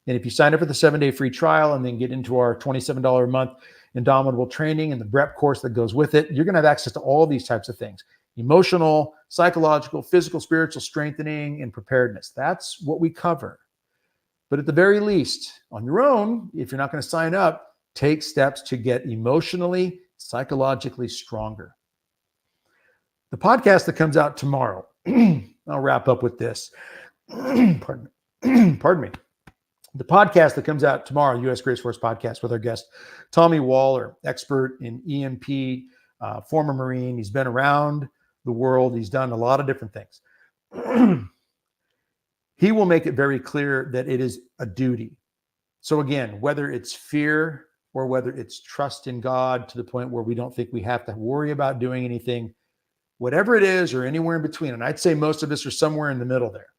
And if you sign up for the 7-day free trial and then get into our $27 a month Indomitable training and the BREP course that goes with it, you're going to have access to all these types of things: emotional, psychological, physical, spiritual strengthening, and preparedness. That's what we cover. But at the very least, on your own, if you're not going to sign up, take steps to get emotionally, psychologically stronger. The podcast that comes out tomorrow, I'll wrap up with this. Pardon me. The podcast that comes out tomorrow, U.S. Grace Force podcast with our guest, Tommy Waller, expert in EMP, former Marine. He's been around the world. He's done a lot of different things. He will make it very clear that it is a duty. So again, whether it's fear or whether it's trust in God to the point where we don't think we have to worry about doing anything, whatever it is, or anywhere in between. And I'd say most of us are somewhere in the middle there,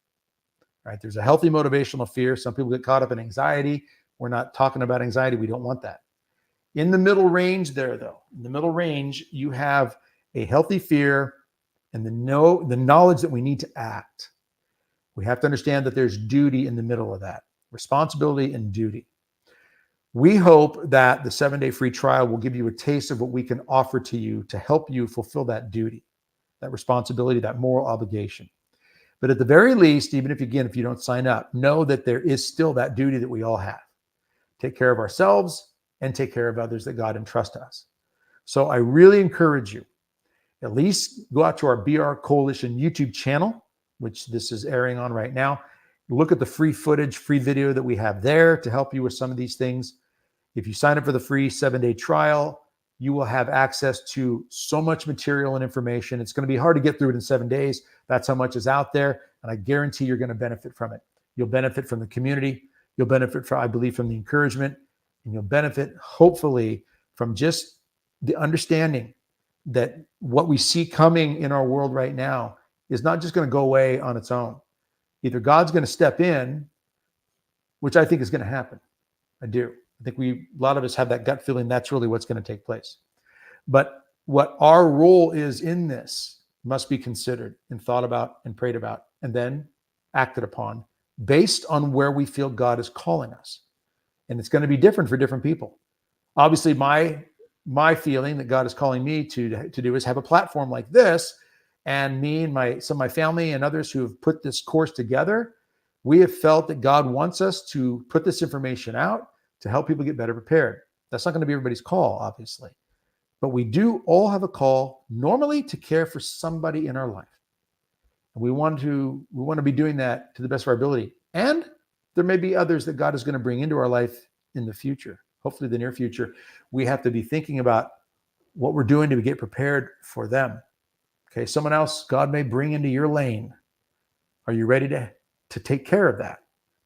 right? There's a healthy motivational fear. Some people get caught up in anxiety. We're not talking about anxiety. We don't want that. In the middle range there, though, in the middle range, you have a healthy fear and the knowledge that we need to act. We have to understand that there's duty in the middle of that, responsibility and duty. We hope that the 7-day free trial will give you a taste of what we can offer to you to help you fulfill that duty, that responsibility, that moral obligation. But at the very least, even if you don't sign up, know that there is still that duty that we all have. Take care of ourselves and take care of others that God entrusts us. So I really encourage you, at least go out to our BR Coalition YouTube channel, which this is airing on right now. Look at the free footage, free video that we have there to help you with some of these things. If you sign up for the free 7-day trial, you will have access to so much material and information. It's going to be hard to get through it in 7 days. That's how much is out there. And I guarantee you're going to benefit from it. You'll benefit from the community. You'll benefit from, I believe, from the encouragement. And you'll benefit, hopefully, from just the understanding that what we see coming in our world right now is not just going to go away on its own. Either God's going to step in, which I think is going to happen. I do. I think a lot of us have that gut feeling that's really what's going to take place. But what our role is in this must be considered and thought about and prayed about and then acted upon based on where we feel God is calling us. And it's going to be different for different people. Obviously, my my feeling that God is calling me to do is have a platform like this. And me and some of my family and others who have put this course together, we have felt that God wants us to put this information out to help people get better prepared. That's not going to be everybody's call, obviously, but we do all have a call normally to care for somebody in our life. And we want to be doing that to the best of our ability. And there may be others that God is going to bring into our life in the future, hopefully the near future. We have to be thinking about what we're doing to get prepared for them. Okay, someone else God may bring into your lane. Are you ready to take care of that,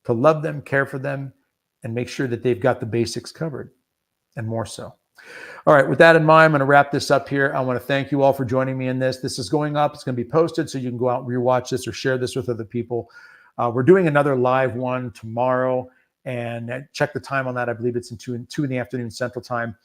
to love them, care for them, and make sure that they've got the basics covered, and more so? All right, with that in mind, I'm going to wrap this up here. I want to thank you all for joining me in this. This is going up. It's going to be posted, so you can go out and rewatch this or share this with other people. We're doing another live one tomorrow, and check the time on that. I believe it's in 2 in the afternoon Central Time.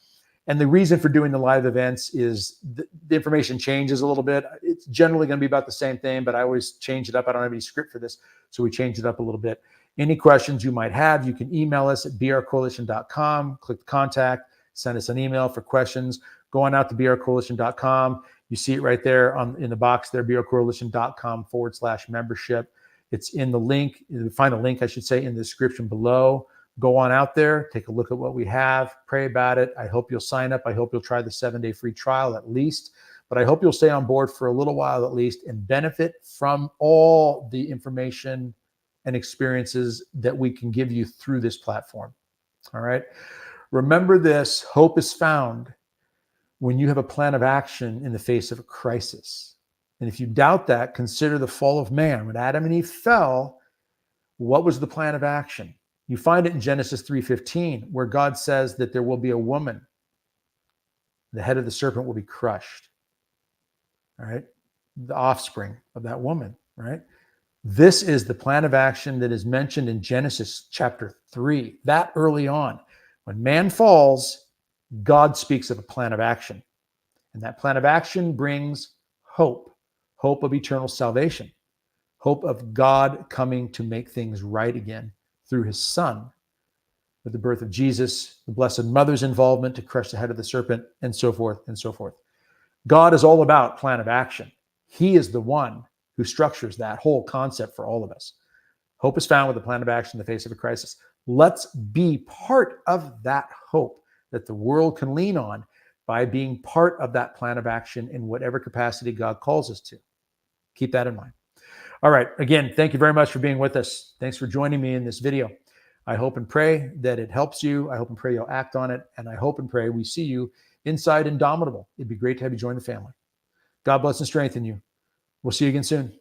And the reason for doing the live events is the information changes a little bit. It's generally going to be about the same thing, but I always change it up. I don't have any script for this, so we changed it up a little bit. Any questions you might have, you can email us at brcoalition.com, click contact, send us an email for questions. Go on out to brcoalition.com. You see it right there in the box there, brcoalition.com/membership. It's in the link. You find a link, I should say, in the description below. Go on out there, take a look at what we have, pray about it. I hope you'll sign up. I hope you'll try the 7-day free trial at least, but I hope you'll stay on board for a little while at least and benefit from all the information and experiences that we can give you through this platform. All right. Remember this: hope is found when you have a plan of action in the face of a crisis. And if you doubt that, consider the fall of man. When Adam and Eve fell, what was the plan of action? You find it in Genesis 3:15, where God says that there will be a woman. The head of the serpent will be crushed. All right. The offspring of that woman. Right. This is the plan of action that is mentioned in Genesis chapter 3, that early on. When man falls, God speaks of a plan of action. And that plan of action brings hope, hope of eternal salvation, hope of God coming to make things right again through his son, with the birth of Jesus, the Blessed Mother's involvement to crush the head of the serpent, and so forth and so forth. God is all about plan of action. He is the one who structures that whole concept for all of us. Hope is found with a plan of action in the face of a crisis. Let's be part of that hope that the world can lean on by being part of that plan of action in whatever capacity God calls us to. Keep that in mind. All right. Again, thank you very much for being with us. Thanks for joining me in this video. I hope and pray that it helps you. I hope and pray you'll act on it. And I hope and pray we see you inside Indomitable. It'd be great to have you join the family. God bless and strengthen you. We'll see you again soon.